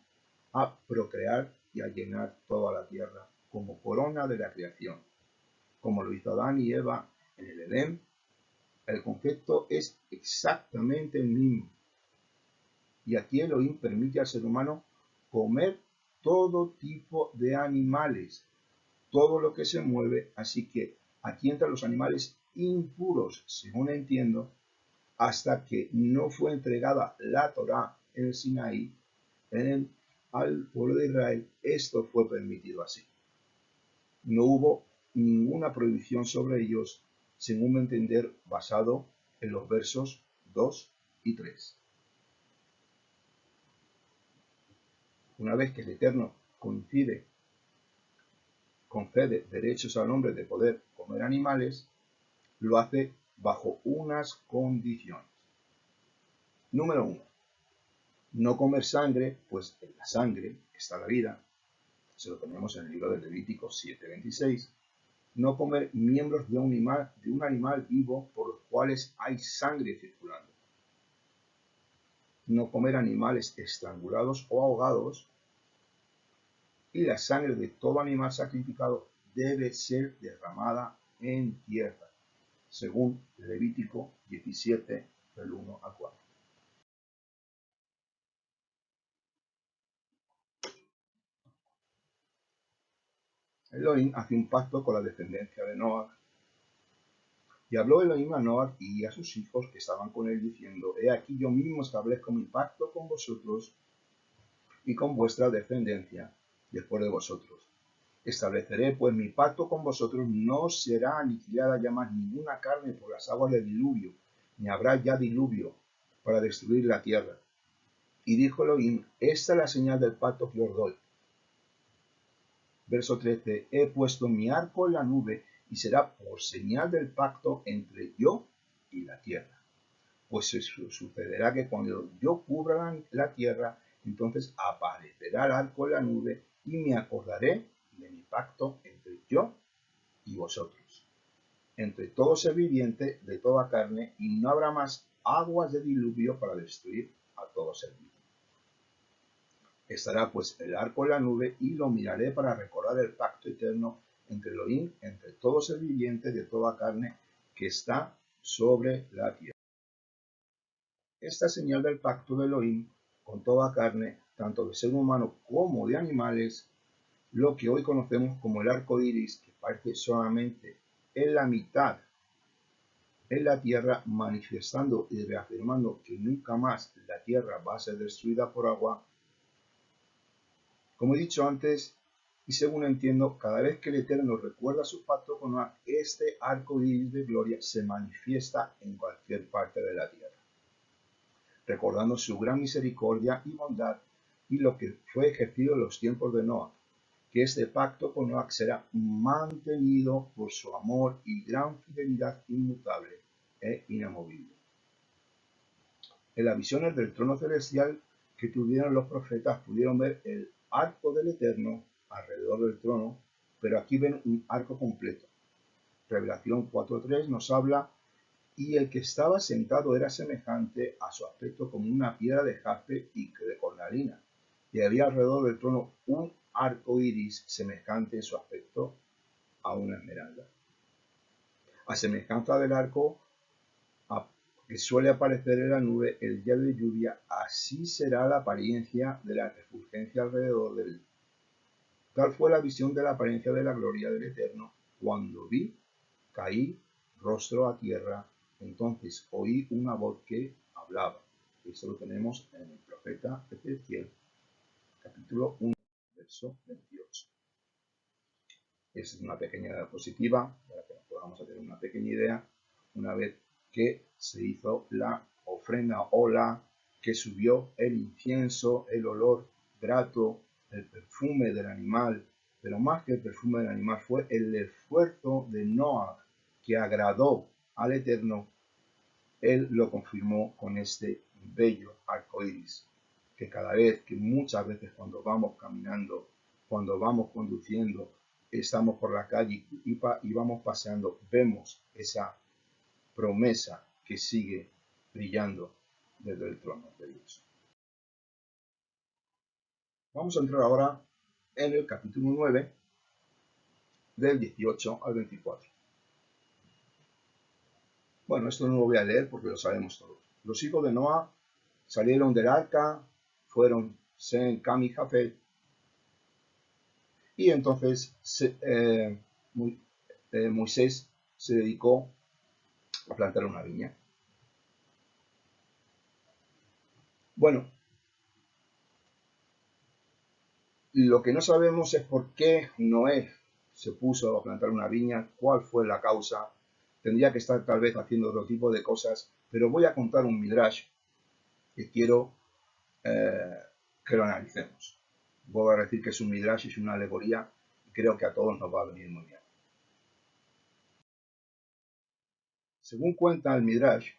a procrear y a llenar toda la tierra como corona de la creación. Como lo hizo Adán y Eva en el Edén, el concepto es exactamente el mismo. Y aquí Elohim permite al ser humano comer todo tipo de animales, todo lo que se mueve, así que aquí entran los animales impuros, según entiendo, hasta que no fue entregada la Torá en el Sinaí, al pueblo de Israel, esto fue permitido así. No hubo ninguna prohibición sobre ellos, según mi entender, basado en los versos 2 y 3. Una vez que el Eterno concede derechos al hombre de poder comer animales, lo hace bajo unas condiciones. Número 1. No comer sangre, pues en la sangre está la vida. Se lo tenemos en el libro de Levítico 7:26. No comer miembros de un animal vivo por los cuales hay sangre circulando. No comer animales estrangulados o ahogados. Y la sangre de todo animal sacrificado debe ser derramada en tierra, según Levítico 17, del 1 al 4. Elohim hace un pacto con la descendencia de Noah. Y habló Elohim a Noah y a sus hijos que estaban con él, diciendo: He aquí yo mismo establezco mi pacto con vosotros y con vuestra descendencia después de vosotros. Estableceré pues mi pacto con vosotros, no será aniquilada ya más ninguna carne por las aguas del diluvio, ni habrá ya diluvio para destruir la tierra. Y dijo Elohim: Esta es la señal del pacto que os doy. Verso 13. He puesto mi arco en la nube, y será por señal del pacto entre yo y la tierra. Pues sucederá que cuando yo cubra la tierra, entonces aparecerá el arco en la nube, y me acordaré de mi pacto entre yo y vosotros, entre todo ser viviente de toda carne, y no habrá más aguas de diluvio para destruir a todo ser viviente. Estará pues el arco en la nube, y lo miraré para recordar el pacto eterno entre Elohim, entre todo ser viviente de toda carne que está sobre la tierra. Esta señal del pacto de Elohim con toda carne, tanto de ser humano como de animales, lo que hoy conocemos como el arco iris, que parte solamente en la mitad en la tierra, manifestando y reafirmando que nunca más la tierra va a ser destruida por agua. Como he dicho antes, y según entiendo, cada vez que el Eterno recuerda su pacto con Noah, este arco iris de gloria se manifiesta en cualquier parte de la tierra, recordando su gran misericordia y bondad y lo que fue ejercido en los tiempos de Noah, que este pacto con Noah será mantenido por su amor y gran fidelidad inmutable e inamovible. En las visiones del trono celestial que tuvieron los profetas pudieron ver el arco del Eterno alrededor del trono, pero aquí ven un arco completo. Revelación 4:3 nos habla: y el que estaba sentado era semejante a su aspecto como una piedra de jaspe y de cornalina, y había alrededor del trono un arco iris semejante en su aspecto a una esmeralda. A semejanza del arco que suele aparecer en la nube el día de lluvia, así será la apariencia de la refulgencia alrededor de él. Tal fue la visión de la apariencia de la gloria del Eterno. Cuando vi, caí rostro a tierra, entonces oí una voz que hablaba. Esto lo tenemos en el profeta Ezequiel, capítulo 1, verso 28. Esta es una pequeña diapositiva para que podamos hacer una pequeña idea una vez que se hizo la ofrenda hola, que subió el incienso, el olor grato, el perfume del animal, pero más que el perfume del animal fue el esfuerzo de Noah que agradó al Eterno. Él lo confirmó con este bello arco iris, que cada vez, que muchas veces cuando vamos caminando, cuando vamos conduciendo, estamos por la calle y vamos paseando, vemos esa promesa que sigue brillando desde el trono de Dios. Vamos a entrar ahora en el capítulo 9, del 18 al 24. Bueno, esto no lo voy a leer porque lo sabemos todos. Los hijos de Noah salieron del arca, fueron Sem, Cam y Jafet, y entonces Moisés se dedicó a plantar una viña. Bueno, lo que no sabemos es por qué Noé se puso a plantar una viña, cuál fue la causa. Tendría que estar tal vez haciendo otro tipo de cosas, pero voy a contar un midrash que quiero que lo analicemos. Voy a decir que es un midrash, es una alegoría, y creo que a todos nos va a venir muy bien. Según cuenta el midrash,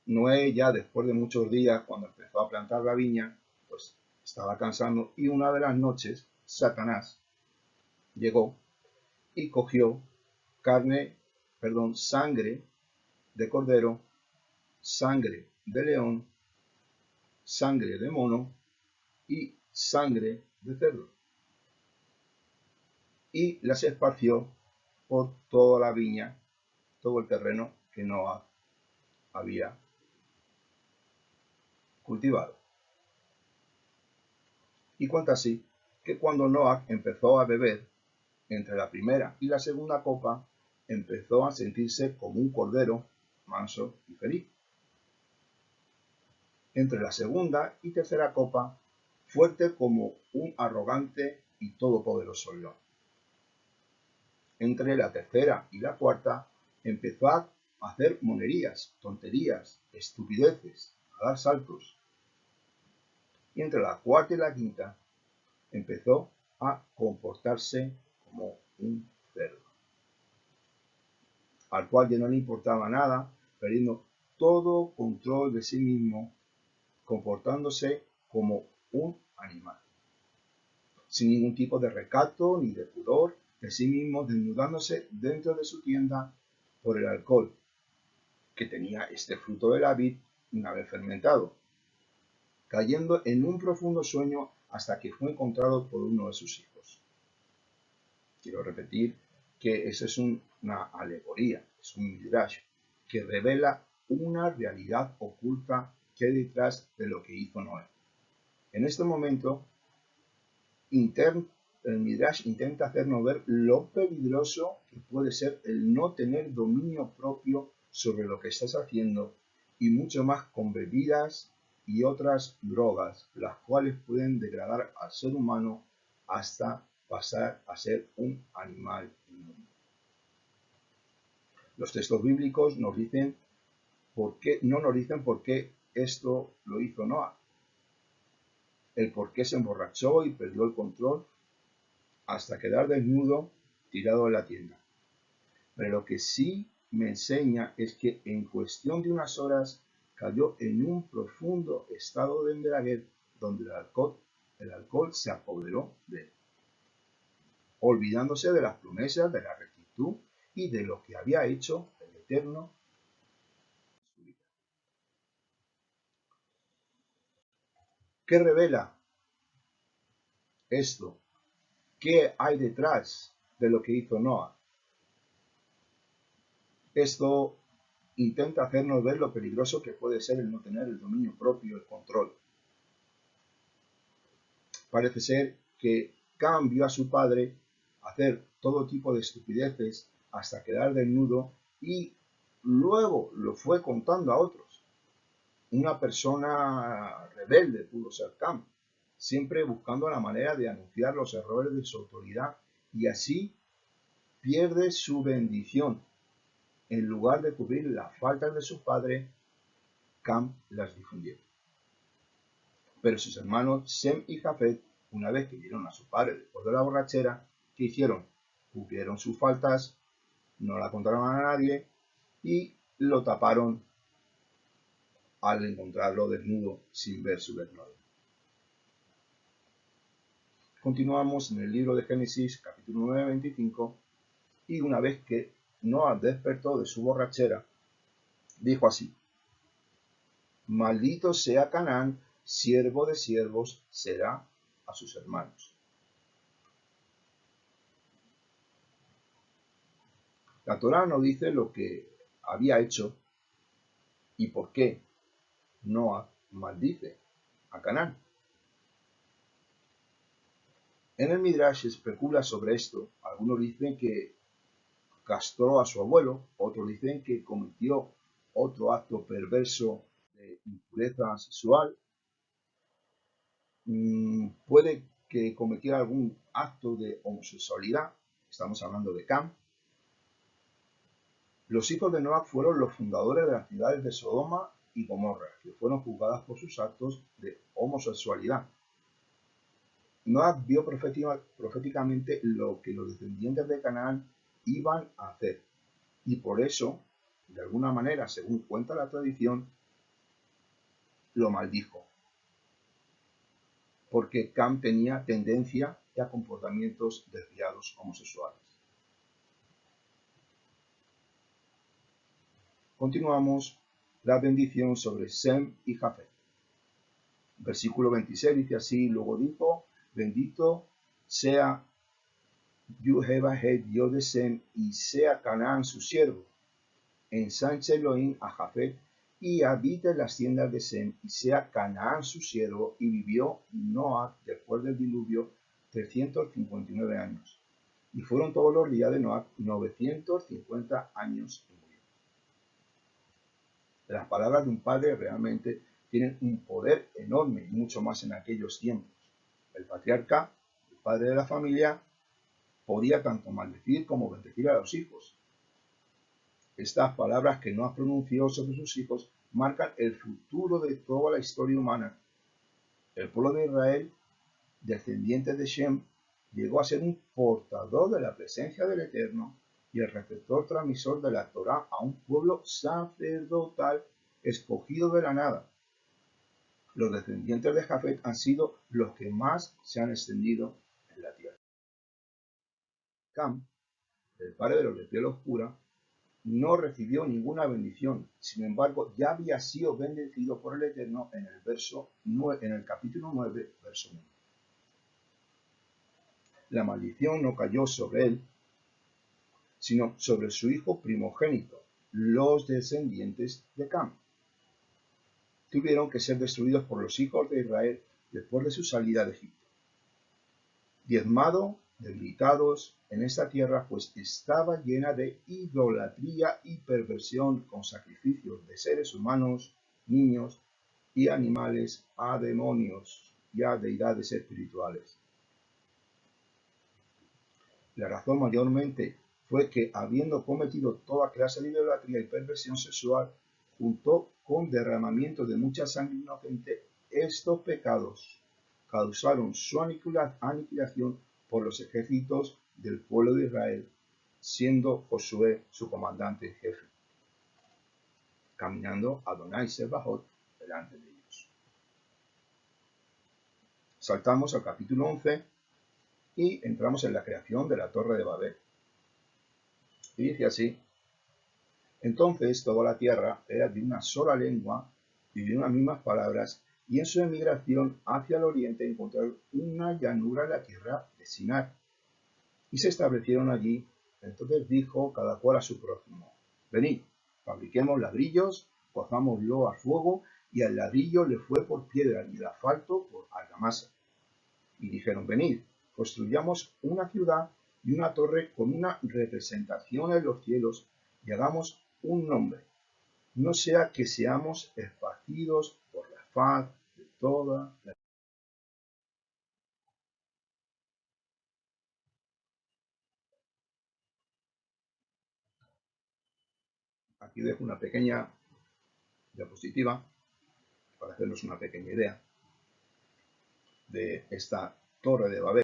Noé ya después de muchos días, cuando empezó a plantar la viña, pues estaba cansando y una de las noches Satanás llegó y cogió sangre de cordero, sangre de león, sangre de mono y sangre de cerdo y las esparció por toda la viña, todo el terreno que Noé había cultivado. Y cuenta así que cuando Noé empezó a beber, entre la primera y la segunda copa, empezó a sentirse como un cordero manso y feliz. Entre la segunda y tercera copa, fuerte como un arrogante y todopoderoso león. Entre la tercera y la cuarta, empezó a hacer monerías, tonterías, estupideces, a dar saltos. Y entre la cuarta y la quinta, empezó a comportarse como un cerdo, al cual ya no le importaba nada, perdiendo todo control de sí mismo, comportándose como un animal, sin ningún tipo de recato ni de pudor de sí mismo, desnudándose dentro de su tienda por el alcohol que tenía este fruto de la vid una vez fermentado, cayendo en un profundo sueño hasta que fue encontrado por uno de sus hijos. Quiero repetir que eso es una alegoría, es un midrash, que revela una realidad oculta que hay detrás de lo que hizo Noé. En este momento, el midrash intenta hacernos ver lo peligroso que puede ser el no tener dominio propio sobre lo que estás haciendo, y mucho más con bebidas y otras drogas, las cuales pueden degradar al ser humano hasta pasar a ser un animal inmundo. Los textos bíblicos nos dicen no nos dicen por qué esto lo hizo Noé, el por qué se emborrachó y perdió el control hasta quedar desnudo tirado en la tienda. Pero lo que sí me enseña es que en cuestión de unas horas cayó en un profundo estado de embriaguez donde el alcohol se apoderó de él, olvidándose de las promesas, de la rectitud y de lo que había hecho el Eterno en su vida. ¿Qué revela esto? ¿Qué hay detrás de lo que hizo Noé? Esto intenta hacernos ver lo peligroso que puede ser el no tener el dominio propio, el control. Parece ser que Cam vio a su padre hacer todo tipo de estupideces hasta quedar desnudo y luego lo fue contando a otros. Una persona rebelde pudo ser Cam, siempre buscando la manera de anunciar los errores de su autoridad, y así pierde su bendición. En lugar de cubrir las faltas de su padre, Cam las difundió. Pero sus hermanos Sem y Jafet, una vez que vieron a su padre después de la borrachera, ¿qué hicieron? Cubrieron sus faltas, no la contaron a nadie y lo taparon al encontrarlo desnudo sin ver su desnudo. Continuamos en el libro de Génesis, capítulo 9, 25, y una vez que Noé despertó de su borrachera, dijo así: Maldito sea Canaán, siervo de siervos será a sus hermanos. La Torá no dice lo que había hecho y por qué Noé maldice a Canaán. En el Midrash se especula sobre esto. Algunos dicen que castró a su abuelo, otros dicen que cometió otro acto perverso de impureza sexual. Puede que cometiera algún acto de homosexualidad, estamos hablando de Cam. Los hijos de Noach fueron los fundadores de las ciudades de Sodoma y Gomorra, que fueron juzgadas por sus actos de homosexualidad. Noach vio proféticamente lo que los descendientes de Canaán iban a hacer, y por eso, de alguna manera, según cuenta la tradición, lo maldijo, porque Cam tenía tendencia a comportamientos desviados homosexuales. Continuamos la bendición sobre Sem y Jafet. Versículo 26 dice así: luego dijo, bendito sea Yehová, Dios de Sem, y sea Canaán su siervo. Ensanche Elohim a Jafet, y habite en las tiendas de Sem, y sea Canaán su siervo, y vivió Noach después del diluvio 359 años. Y fueron todos los días de Noach 950 años y murió. Las palabras de un padre realmente tienen un poder enorme, y mucho más en aquellos tiempos. El patriarca, el padre de la familia, podía tanto maldecir como bendecir a los hijos. Estas palabras que Noach pronunció sobre sus hijos marcan el futuro de toda la historia humana. El pueblo de Israel, descendiente de Shem, llegó a ser un portador de la presencia del Eterno y el receptor transmisor de la Torá a un pueblo sacerdotal escogido de la nada. Los descendientes de Jafet han sido los que más se han extendido en la tierra. Cam, el padre de los de piel oscura, no recibió ninguna bendición, sin embargo ya había sido bendecido por el Eterno en el capítulo 9, verso 1. La maldición no cayó sobre él, sino sobre su hijo primogénito, los descendientes de Cam. Tuvieron que ser destruidos por los hijos de Israel después de su salida de Egipto. Diezmado, debilitados en esta tierra, pues estaba llena de idolatría y perversión, con sacrificios de seres humanos, niños y animales a demonios y a deidades espirituales. La razón mayormente fue que, habiendo cometido toda clase de idolatría y perversión sexual, junto con derramamiento de mucha sangre inocente, estos pecados causaron su aniquilación por los ejércitos del pueblo de Israel, siendo Josué su comandante en jefe, caminando Adonai Sebajot delante de ellos. Saltamos al capítulo 11 y entramos en la creación de la Torre de Babel. Y dice así: entonces toda la tierra era de una sola lengua y de unas mismas palabras, y en su emigración hacia el oriente encontraron una llanura en la tierra de Sinar, y se establecieron allí. Entonces dijo cada cual a su prójimo: venid, fabriquemos ladrillos, cozámoslo a fuego, y al ladrillo le fue por piedra y el asfalto por argamasa. Y dijeron: venid, construyamos una ciudad y una torre con una representación en los cielos, y hagamos un nombre, no sea que seamos esparcidos por la faz de toda la tierra. Aquí dejo una pequeña diapositiva para hacernos una pequeña idea de esta Torre de Babel.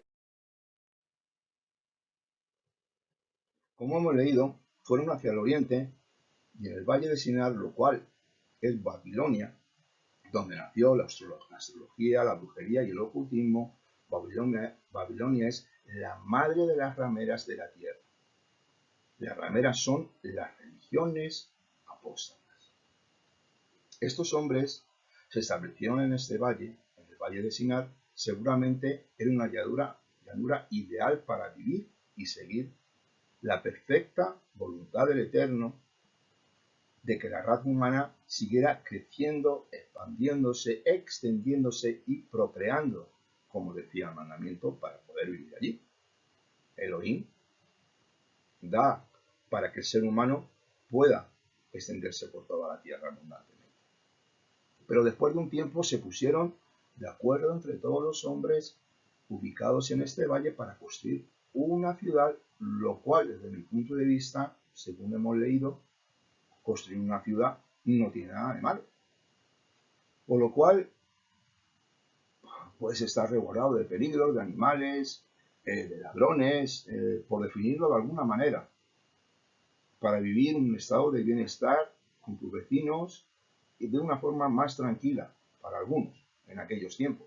Como hemos leído, fueron hacia el oriente y en el valle de Sinar, lo cual es Babilonia, donde nació la astrología, la brujería y el ocultismo. Babilonia es la madre de las rameras de la tierra. Las rameras son las religiones apóstatas. Estos hombres se establecieron en este valle, en el valle de Sinar. Seguramente era una llanura ideal para vivir y seguir la perfecta voluntad del Eterno de que la raza humana siguiera creciendo, expandiéndose, extendiéndose y procreando, como decía el mandamiento, para poder vivir allí. Elohim da para que el ser humano pueda extenderse por toda la tierra abundantemente. Pero después de un tiempo se pusieron de acuerdo entre todos los hombres ubicados en este valle para construir una ciudad, lo cual desde mi punto de vista, según hemos leído, construir una ciudad no tiene nada de malo. Por lo cual, puedes estar resguardado de peligros, de animales, de ladrones, por definirlo de alguna manera, para vivir un estado de bienestar con tus vecinos y de una forma más tranquila, para algunos, en aquellos tiempos.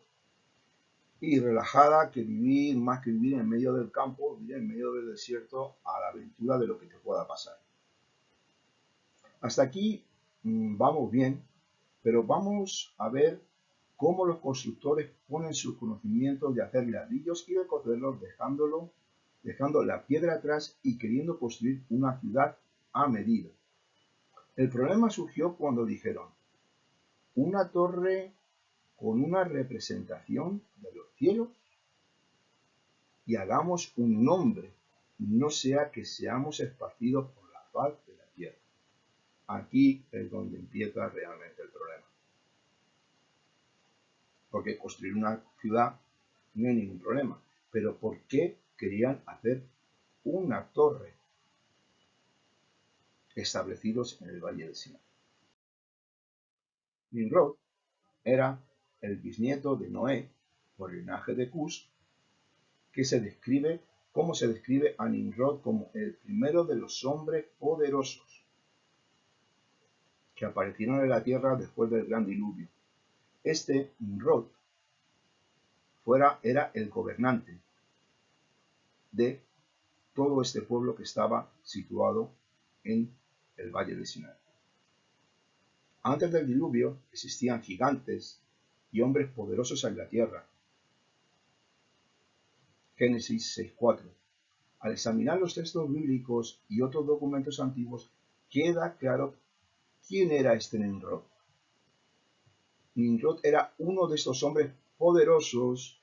Y relajada que vivir, más que vivir en medio del campo, vivir en medio del desierto a la aventura de lo que te pueda pasar. Hasta aquí vamos bien, pero vamos a ver cómo los constructores ponen sus conocimientos de hacer ladrillos y de coserlos dejando la piedra atrás y queriendo construir una ciudad a medida. El problema surgió cuando dijeron, una torre con una representación de los cielos y hagamos un nombre, no sea que seamos esparcidos por la faz de la tierra. Aquí es donde empieza realmente el problema. Porque construir una ciudad no hay ningún problema. Pero ¿por qué querían hacer una torre establecidos en el Valle del Sinaí? Nimrod era el bisnieto de Noé por el linaje de Cus, que se describe a Nimrod como el primero de los hombres poderosos que aparecieron en la tierra después del gran diluvio. Este Nimrod era el gobernante de todo este pueblo que estaba situado en el Valle del Sinaí. Antes del diluvio existían gigantes y hombres poderosos en la tierra. Génesis 6:4. Al examinar los textos bíblicos y otros documentos antiguos, queda claro quién era este Nimrod. Nimrod era uno de estos hombres poderosos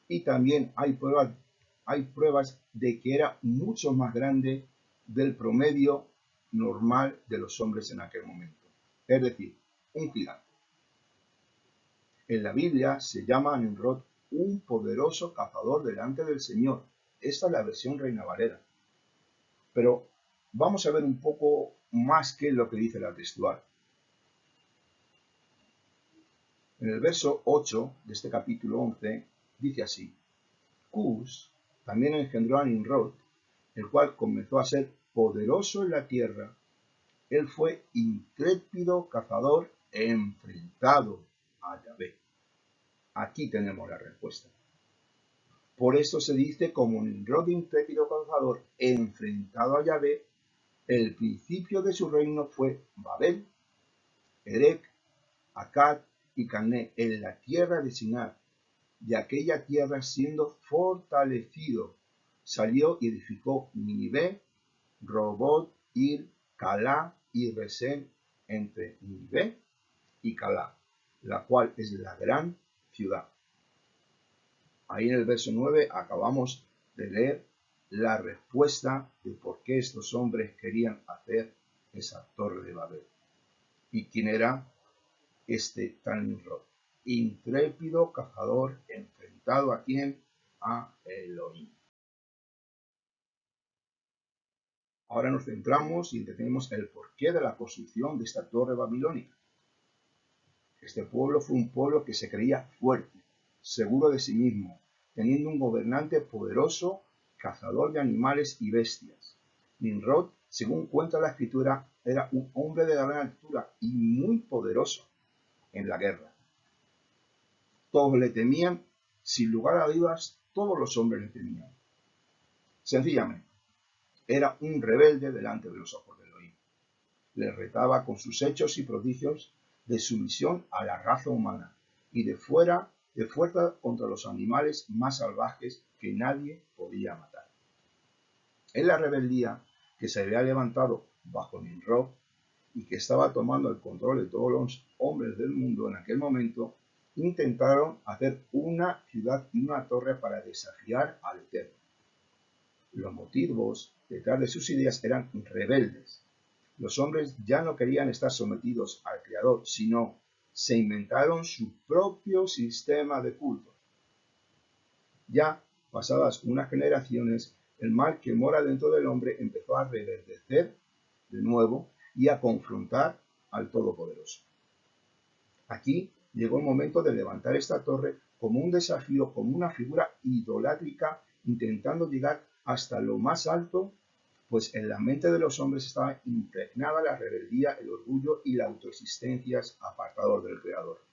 y también hay pruebas de que era mucho más grande del promedio normal de los hombres en aquel momento. Es decir, un gigante. En la Biblia se llama a Nimrod un poderoso cazador delante del Señor. Esta es la versión Reina Valera. Pero vamos a ver un poco más qué es lo que dice la textual. En el verso 8 de este capítulo 11 dice así: Cus también engendró a Nimrod, el cual comenzó a ser poderoso en la tierra. Él fue intrépido cazador enfrentado a Yahvé. Aquí tenemos la respuesta. Por eso se dice como Nimrod intrépido cazador enfrentado a Yahvé. El principio de su reino fue Babel, Erec, Akkad y Calné en la tierra de Sinaí. De aquella tierra, siendo fortalecido, salió y edificó Nínive, Robot, Ir, Calá y Resén entre Nínive y Calá, la cual es la gran ciudad. Ahí en el verso 9 acabamos de leer la respuesta de por qué estos hombres querían hacer esa torre de Babel. ¿Y quién era este tal Nimrod? Intrépido cazador enfrentado ¿a quién? A Elohim. Ahora nos centramos y entendemos el porqué de la construcción de esta torre babilónica. Este pueblo fue un pueblo que se creía fuerte, seguro de sí mismo, teniendo un gobernante poderoso, cazador de animales y bestias. Nimrod, según cuenta la escritura, era un hombre de gran altura y muy poderoso en la guerra. Todos le temían, sin lugar a dudas, todos los hombres le temían. Sencillamente, era un rebelde delante de los ojos de Elohim. Le retaba con sus hechos y prodigios de sumisión a la raza humana y de fuerza contra los animales más salvajes que nadie podía matar. En la rebeldía que se había levantado bajo Nimrod y que estaba tomando el control de todos los hombres del mundo en aquel momento, intentaron hacer una ciudad y una torre para desafiar al Eterno. Los motivos detrás de sus ideas eran rebeldes. Los hombres ya no querían estar sometidos al Creador, sino se inventaron su propio sistema de culto. Ya pasadas unas generaciones, el mal que mora dentro del hombre empezó a reverdecer de nuevo y a confrontar al Todopoderoso. Aquí llegó el momento de levantar esta torre como un desafío, como una figura idolátrica, intentando llegar hasta lo más alto, pues en la mente de los hombres estaba impregnada la rebeldía, el orgullo y la autoexistencia apartados del Creador.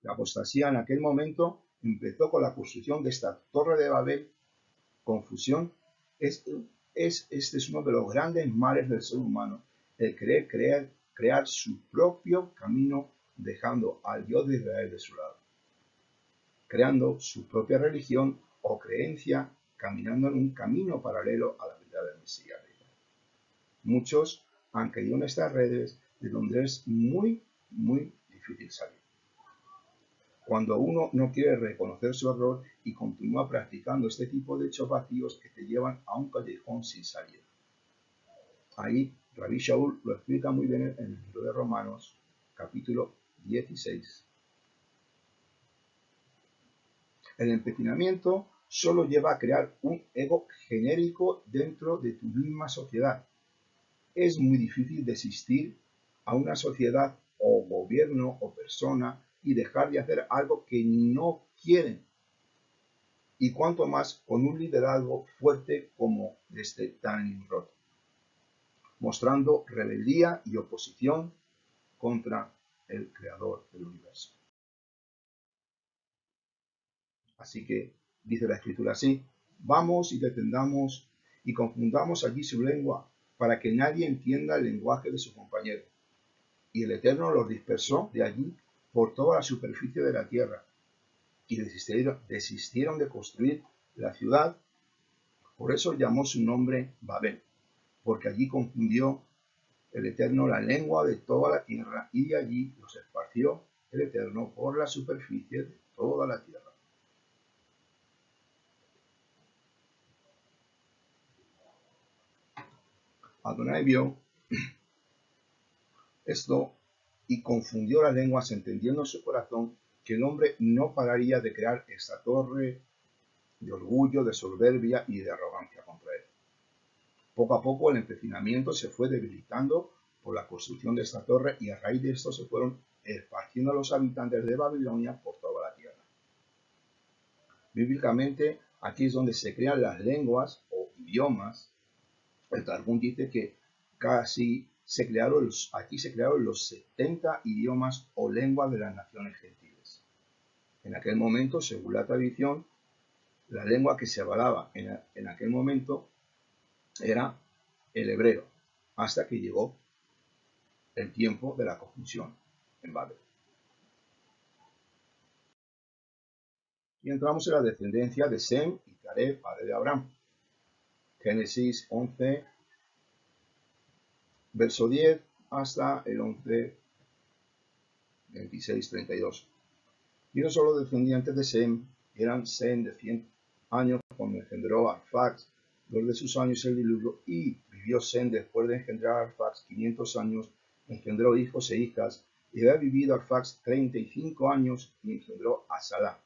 La apostasía en aquel momento empezó con la construcción de esta torre de Babel. Confusión. Este es uno de los grandes males del ser humano, el querer crear su propio camino, dejando al Dios de Israel de su lado, creando su propia religión o creencia, caminando en un camino paralelo a la vida del Mesías. Muchos han caído en estas redes de donde es muy, muy difícil salir. Cuando uno no quiere reconocer su error y continúa practicando este tipo de hechos vacíos que te llevan a un callejón sin salida. Ahí Rabbi Shaul lo explica muy bien en el libro de Romanos, capítulo 16. El empecinamiento solo lleva a crear un ego genérico dentro de tu misma sociedad. Es muy difícil desistir a una sociedad o gobierno o persona y dejar de hacer algo que no quieren. Y cuanto más con un liderazgo fuerte como este tan Nimrod, mostrando rebeldía y oposición contra el creador del universo. Así que dice la escritura así: vamos y detendamos y confundamos allí su lengua, para que nadie entienda el lenguaje de su compañero. Y el Eterno los dispersó de allí por toda la superficie de la tierra, y desistieron de construir la ciudad. Por eso llamó su nombre Babel, porque allí confundió el Eterno la lengua de toda la tierra, y de allí los esparció el Eterno por la superficie de toda la tierra. Adonai vio esto y confundió las lenguas, entendiendo en su corazón que el hombre no pararía de crear esta torre de orgullo, de soberbia y de arrogancia contra él. Poco a poco el empecinamiento se fue debilitando por la construcción de esta torre, y a raíz de esto se fueron esparciendo los habitantes de Babilonia por toda la tierra. Bíblicamente, aquí es donde se crean las lenguas o idiomas. El Talmud dice que aquí se crearon los 70 idiomas o lenguas de las naciones gentiles. En aquel momento, según la tradición, la lengua que se hablaba en aquel momento era el hebreo, hasta que llegó el tiempo de la confusión en Babel. Y entramos en la descendencia de Sem y Taré, padre de Abraham. Génesis 11, verso 10 hasta el 11, 26, 32. Y no solo descendientes de Sem, eran Sem de 100 años cuando engendró a Arfax, 2 de sus años el diluvio, y vivió Sem después de engendrar a Arfax 500 años, engendró hijos e hijas, y había vivido Arfax 35 años y engendró a Salah.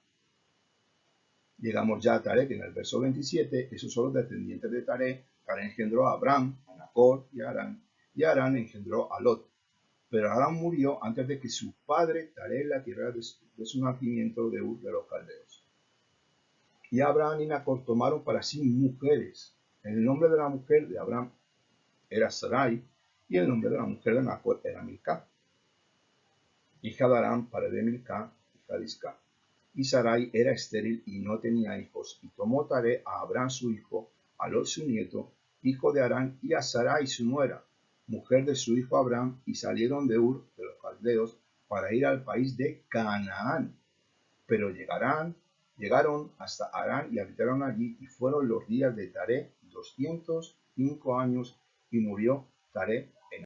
Llegamos ya a Taré, que en el verso 27, esos son los descendientes de Taré. Taré engendró a Abram, a Nacor y a Harán, y Harán engendró a Lot. Pero Harán murió antes de que su padre Taré en la tierra de su nacimiento de Ur de los Caldeos. Y Abraham y Nacor tomaron para sí mujeres. El nombre de la mujer de Abraham era Sarai, y el nombre de la mujer de Nacor era Milcá, hija de Harán, padre de Milcá, hija de Isca. Y Sarai era estéril y no tenía hijos, y tomó Taré a Abraham su hijo, a Lot su nieto, hijo de Harán, y a Sarai su nuera, mujer de su hijo Abraham, y salieron de Ur de los Caldeos para ir al país de Canaán. Pero llegaron hasta Harán y habitaron allí, y fueron los días de Taré 205 años, y murió Taré en.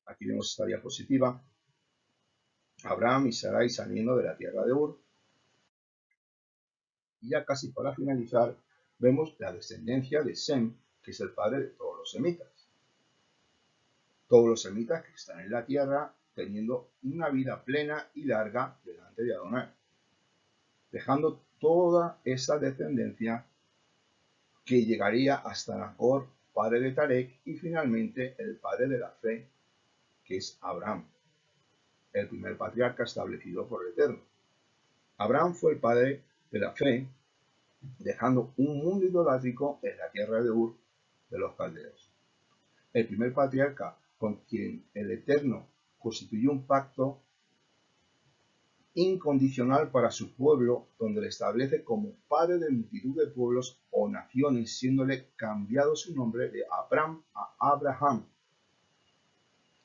Aquí vemos esta diapositiva. Abraham y Sarai saliendo de la tierra de Ur. Y ya casi para finalizar, vemos la descendencia de Sem, que es el padre de todos los semitas. Todos los semitas que están en la tierra teniendo una vida plena y larga delante de Adonai, dejando toda esa descendencia que llegaría hasta Nacor, padre de Tarek, y finalmente el padre de la fe, que es Abraham, el primer patriarca establecido por el Eterno. Abraham fue el padre de la fe, dejando un mundo idolátrico en la tierra de Ur de los caldeos. El primer patriarca con quien el Eterno constituyó un pacto incondicional para su pueblo, donde le establece como padre de multitud de pueblos o naciones, siéndole cambiado su nombre de Abram a Abraham,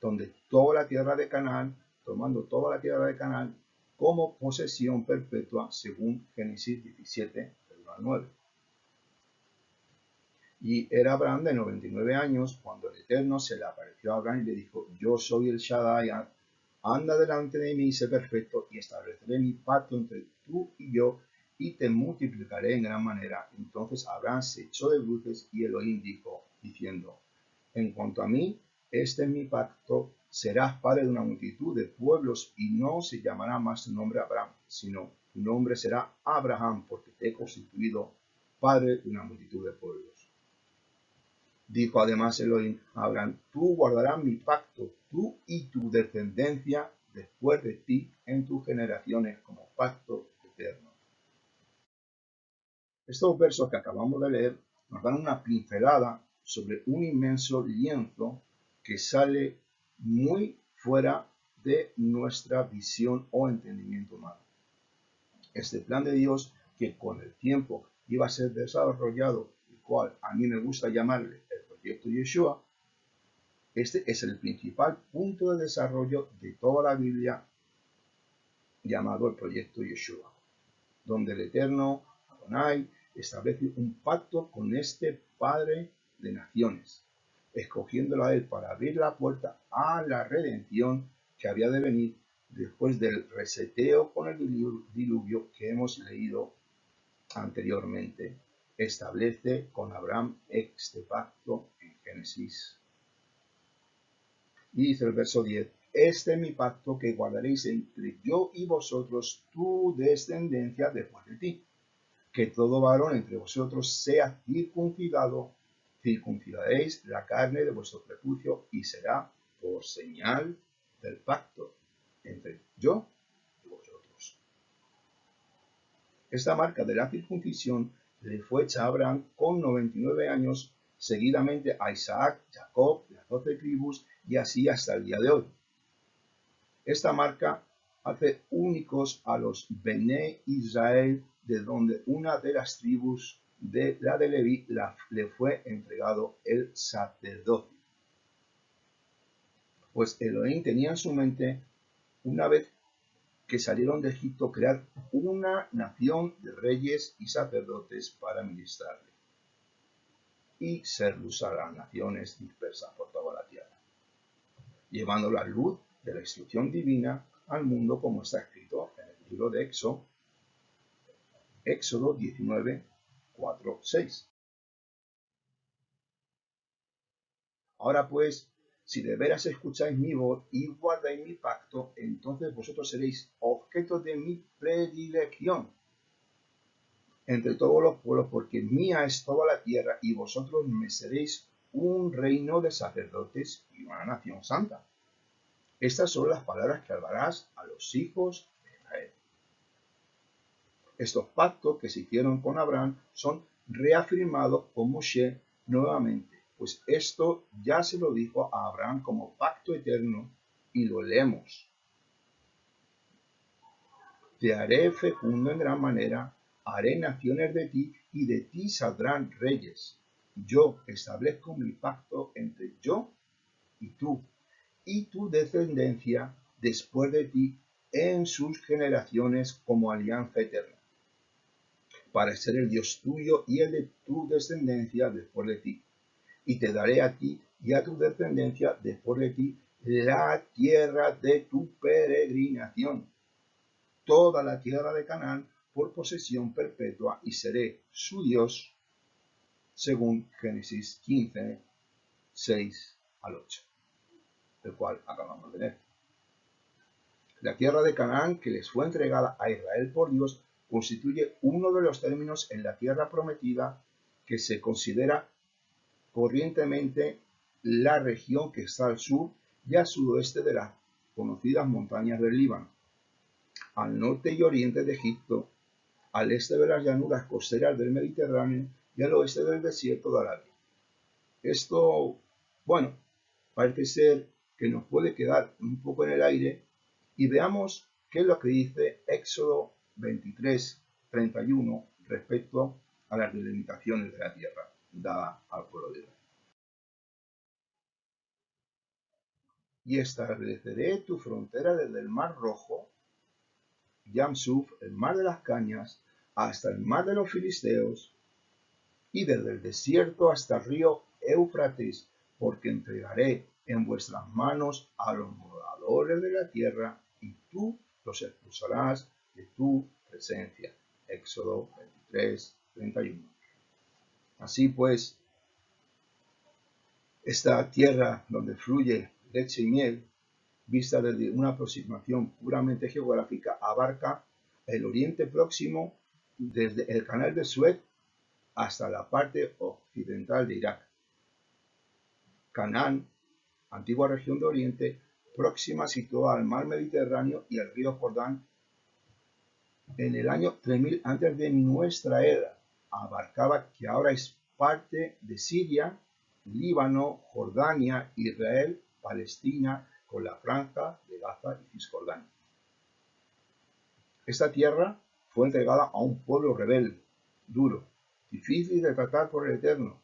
donde toda la tierra de Canaán, tomando toda la tierra de Canaán como posesión perpetua, según Génesis 17, 1 al 9. Y era Abraham de 99 años cuando el Eterno se le apareció a Abraham y le dijo: yo soy el Shaddai, anda delante de mí y sé perfecto, y estableceré mi pacto entre tú y yo, y te multiplicaré en gran manera. Entonces Abraham se echó de bruces, y Elohim dijo, diciendo: en cuanto a mí, este es mi pacto, serás padre de una multitud de pueblos, y no se llamará más tu nombre Abraham, sino tu nombre será Abraham, porque te he constituido padre de una multitud de pueblos. Dijo además Elohim a Abraham: tú guardarás mi pacto, tú y tu descendencia después de ti en tus generaciones, como pacto eterno. Estos versos que acabamos de leer nos dan una pincelada sobre un inmenso lienzo que sale muy fuera de nuestra visión o entendimiento humano. Este plan de Dios, que con el tiempo iba a ser desarrollado, el cual a mí me gusta llamarle el proyecto Yeshua, este es el principal punto de desarrollo de toda la Biblia, llamado el proyecto Yeshua, donde el Eterno Adonai establece un pacto con este Padre de naciones, escogiéndolo a él para abrir la puerta a la redención que había de venir después del reseteo con el diluvio que hemos leído anteriormente. Establece con Abraham este pacto en Génesis. Y dice el verso 10: este es mi pacto que guardaréis entre yo y vosotros, tu descendencia después de ti, que todo varón entre vosotros sea circuncidado, circuncidaréis la carne de vuestro prepucio, y será por señal del pacto entre yo y vosotros. Esta marca de la circuncisión le fue hecha a Abraham con 99 años, seguidamente a Isaac, Jacob, las 12 tribus, y así hasta el día de hoy. Esta marca hace únicos a los Bené Israel, de donde una de las tribus de la de Leví le fue entregado el sacerdocio. Pues Elohim tenía en su mente, una vez que salieron de Egipto, crear una nación de reyes y sacerdotes para ministrarle y ser luz a las naciones dispersas por toda la tierra, llevando la luz de la instrucción divina al mundo, como está escrito en el libro de Éxodo 19, 4, 6. Ahora pues, si de veras escucháis mi voz y guardáis mi pacto, entonces vosotros seréis objeto de mi predilección entre todos los pueblos, porque mía es toda la tierra, y vosotros me seréis un reino de sacerdotes y una nación santa. Estas son las palabras que hablarás a los hijos de Israel. Estos pactos que se hicieron con Abraham son reafirmados con Moshe nuevamente, pues esto ya se lo dijo a Abraham como pacto eterno, y lo leemos: te haré fecundo en gran manera, haré naciones de ti, y de ti saldrán reyes. Yo establezco mi pacto entre yo y tu descendencia después de ti en sus generaciones, como alianza eterna, para ser el Dios tuyo y el de tu descendencia después de ti. Y te daré a ti y a tu descendencia después de ti la tierra de tu peregrinación, toda la tierra de Canaán, por posesión perpetua, y seré su Dios, según Génesis 15, 6 al 8, el cual acabamos de leer. La tierra de Canaán, que les fue entregada a Israel por Dios, constituye uno de los términos en la tierra prometida que se considera corrientemente la región que está al sur y al sudoeste de las conocidas montañas del Líbano, al norte y oriente de Egipto, al este de las llanuras costeras del Mediterráneo y al oeste del desierto de Arabia. Esto, bueno, parece ser que nos puede quedar un poco en el aire y veamos qué es lo que dice Éxodo 23:31 respecto a las delimitaciones de la tierra dada al pueblo de Israel. Y estableceré tu frontera desde el mar Rojo, Yam Suf, el mar de las cañas, hasta el mar de los filisteos, y desde el desierto hasta el río Éufrates, porque entregaré en vuestras manos a los moradores de la tierra, y tú los expulsarás de tu presencia. Éxodo 23:31. Así pues, esta tierra donde fluye leche y miel, vista desde una aproximación puramente geográfica, abarca el Oriente Próximo desde el Canal de Suez hasta la parte occidental de Irak. Canaán, antigua región de Oriente, próxima situada al mar Mediterráneo y al río Jordán, en el año 3000 antes de nuestra era, abarcaba que ahora es parte de Siria, Líbano, Jordania, Israel, Palestina, con la franja de Gaza y Cisjordania. Esta tierra fue entregada a un pueblo rebelde, duro, difícil de tratar por el Eterno,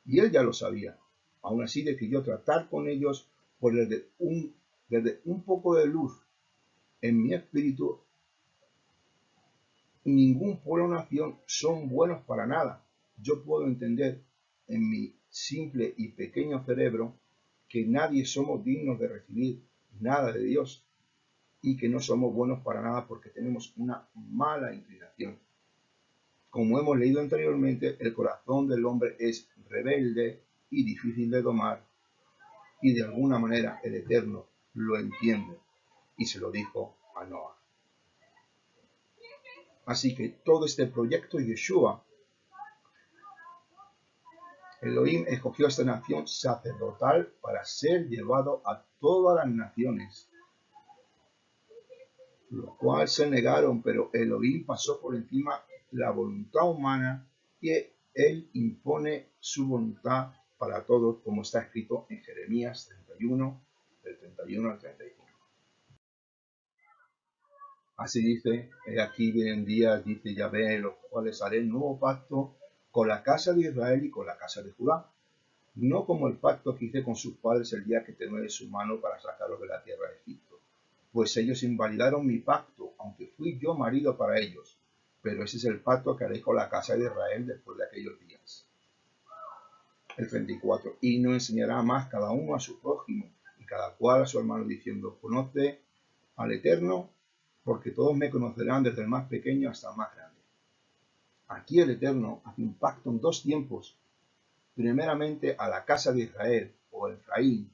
y él ya lo sabía. Aún así decidió tratar con ellos por desde un poco de luz en mi espíritu. Ningún pueblo o nación son buenos para nada. Yo puedo entender en mi simple y pequeño cerebro que nadie somos dignos de recibir nada de Dios y que no somos buenos para nada porque tenemos una mala inclinación. Como hemos leído anteriormente, el corazón del hombre es rebelde y difícil de domar, y de alguna manera el Eterno lo entiende y se lo dijo a Noah. Así que todo este proyecto Yeshua, Elohim escogió a esta nación sacerdotal para ser llevado a todas las naciones, los cuales se negaron, pero Elohim pasó por encima la voluntad humana y él impone su voluntad para todos, como está escrito en Jeremías 31, del 31 al 35. Así dice, aquí vienen días, dice Yahvé, en los cuales haré el nuevo pacto con la casa de Israel y con la casa de Judá, no como el pacto que hice con sus padres el día que tomé su mano para sacarlos de la tierra de Egipto, pues ellos invalidaron mi pacto, aunque fui yo marido para ellos, pero ese es el pacto que haré con la casa de Israel después de aquellos días. El 34, y no enseñará más cada uno a su prójimo, y cada cual a su hermano, diciendo, conoce al Eterno, porque todos me conocerán desde el más pequeño hasta el más grande. Aquí el Eterno hace un pacto en dos tiempos, primeramente a la casa de Israel, o Efraín,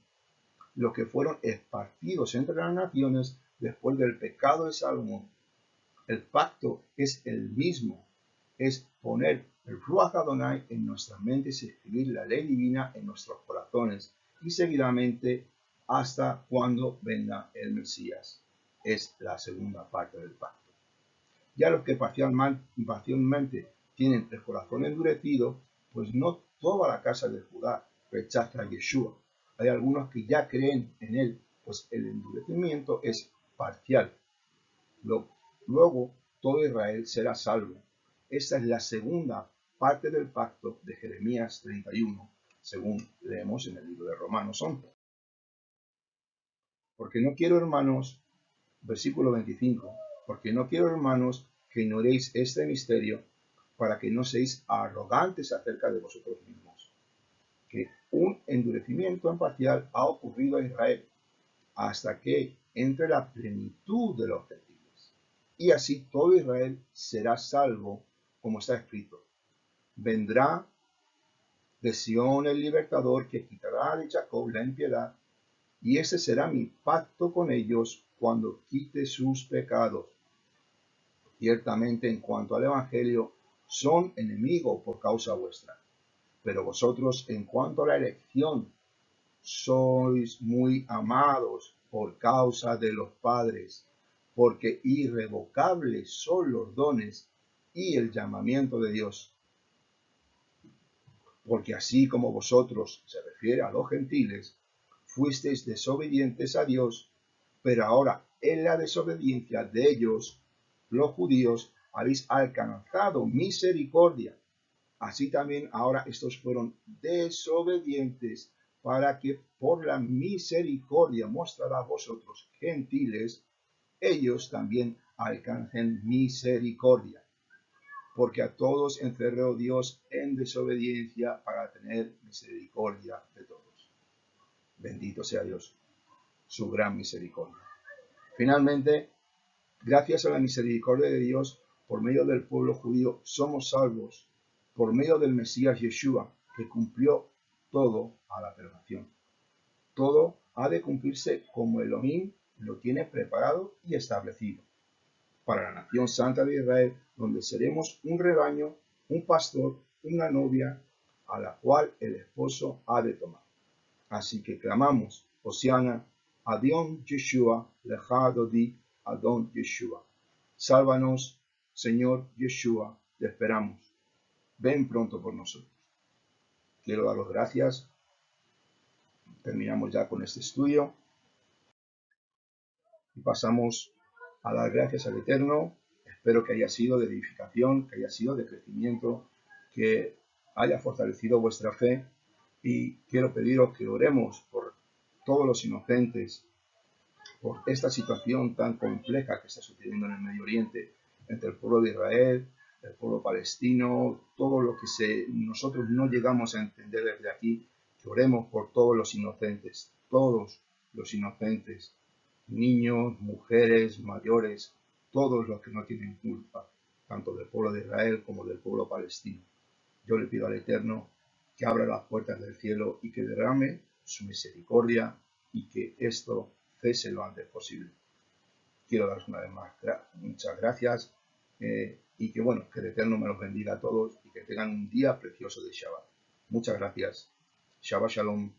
los que fueron esparcidos entre las naciones después del pecado de Salomón. El pacto es el mismo, es poner el Ruach Adonai en nuestras mentes y escribir la ley divina en nuestros corazones, y seguidamente hasta cuando venga el Mesías. Es la segunda parte del pacto. Ya los que parcialmente tienen el corazón endurecido, pues no toda la casa de Judá rechaza a Yeshua. Hay algunos que ya creen en él, pues el endurecimiento es parcial. Luego todo Israel será salvo. Esta es la segunda parte del pacto de Jeremías 31, según leemos en el libro de Romanos 11. Porque no quiero, hermanos, versículo 25, porque no quiero, hermanos, que ignoréis este misterio, para que no seáis arrogantes acerca de vosotros mismos, que un endurecimiento en parcial ha ocurrido a Israel, hasta que entre la plenitud de los gentiles. Y así todo Israel será salvo, como está escrito. Vendrá de Sión el libertador, que quitará de Jacob la impiedad, y ese será mi pacto con ellos cuando quite sus pecados. Ciertamente en cuanto al Evangelio, son enemigos por causa vuestra. Pero vosotros en cuanto a la elección, sois muy amados por causa de los padres, porque irrevocables son los dones y el llamamiento de Dios. Porque así como vosotros, se refiere a los gentiles, fuisteis desobedientes a Dios, pero ahora en la desobediencia de ellos, los judíos, habéis alcanzado misericordia. Así también ahora estos fueron desobedientes para que por la misericordia mostrada a vosotros, gentiles, ellos también alcancen misericordia. Porque a todos encerró Dios en desobediencia para tener misericordia de todos. Bendito sea Dios, su gran misericordia. Finalmente, gracias a la misericordia de Dios, por medio del pueblo judío, somos salvos por medio del Mesías Yeshua, que cumplió todo a la perfección. Todo ha de cumplirse como Elohim lo tiene preparado y establecido para la nación santa de Israel, donde seremos un rebaño, un pastor, una novia, a la cual el esposo ha de tomar. Así que clamamos, Hosiana, Adon Yeshua, Lecha Dodi, Adon Yeshua. Sálvanos, Señor Yeshua, te esperamos. Ven pronto por nosotros. Quiero daros gracias. Terminamos ya con este estudio y pasamos a dar gracias al Eterno. Espero que haya sido de edificación, que haya sido de crecimiento, que haya fortalecido vuestra fe, y quiero pediros que oremos por todos los inocentes, por esta situación tan compleja que está sucediendo en el Medio Oriente, entre el pueblo de Israel, el pueblo palestino, todo lo que nosotros no llegamos a entender desde aquí, que oremos por todos los inocentes, niños, mujeres, mayores, todos los que no tienen culpa, tanto del pueblo de Israel como del pueblo palestino. Yo le pido al Eterno que abra las puertas del cielo y que derrame su misericordia y que esto cese lo antes posible. Quiero daros una vez más muchas gracias y que el Eterno me los bendiga a todos y que tengan un día precioso de Shabbat. Muchas gracias. Shabbat Shalom.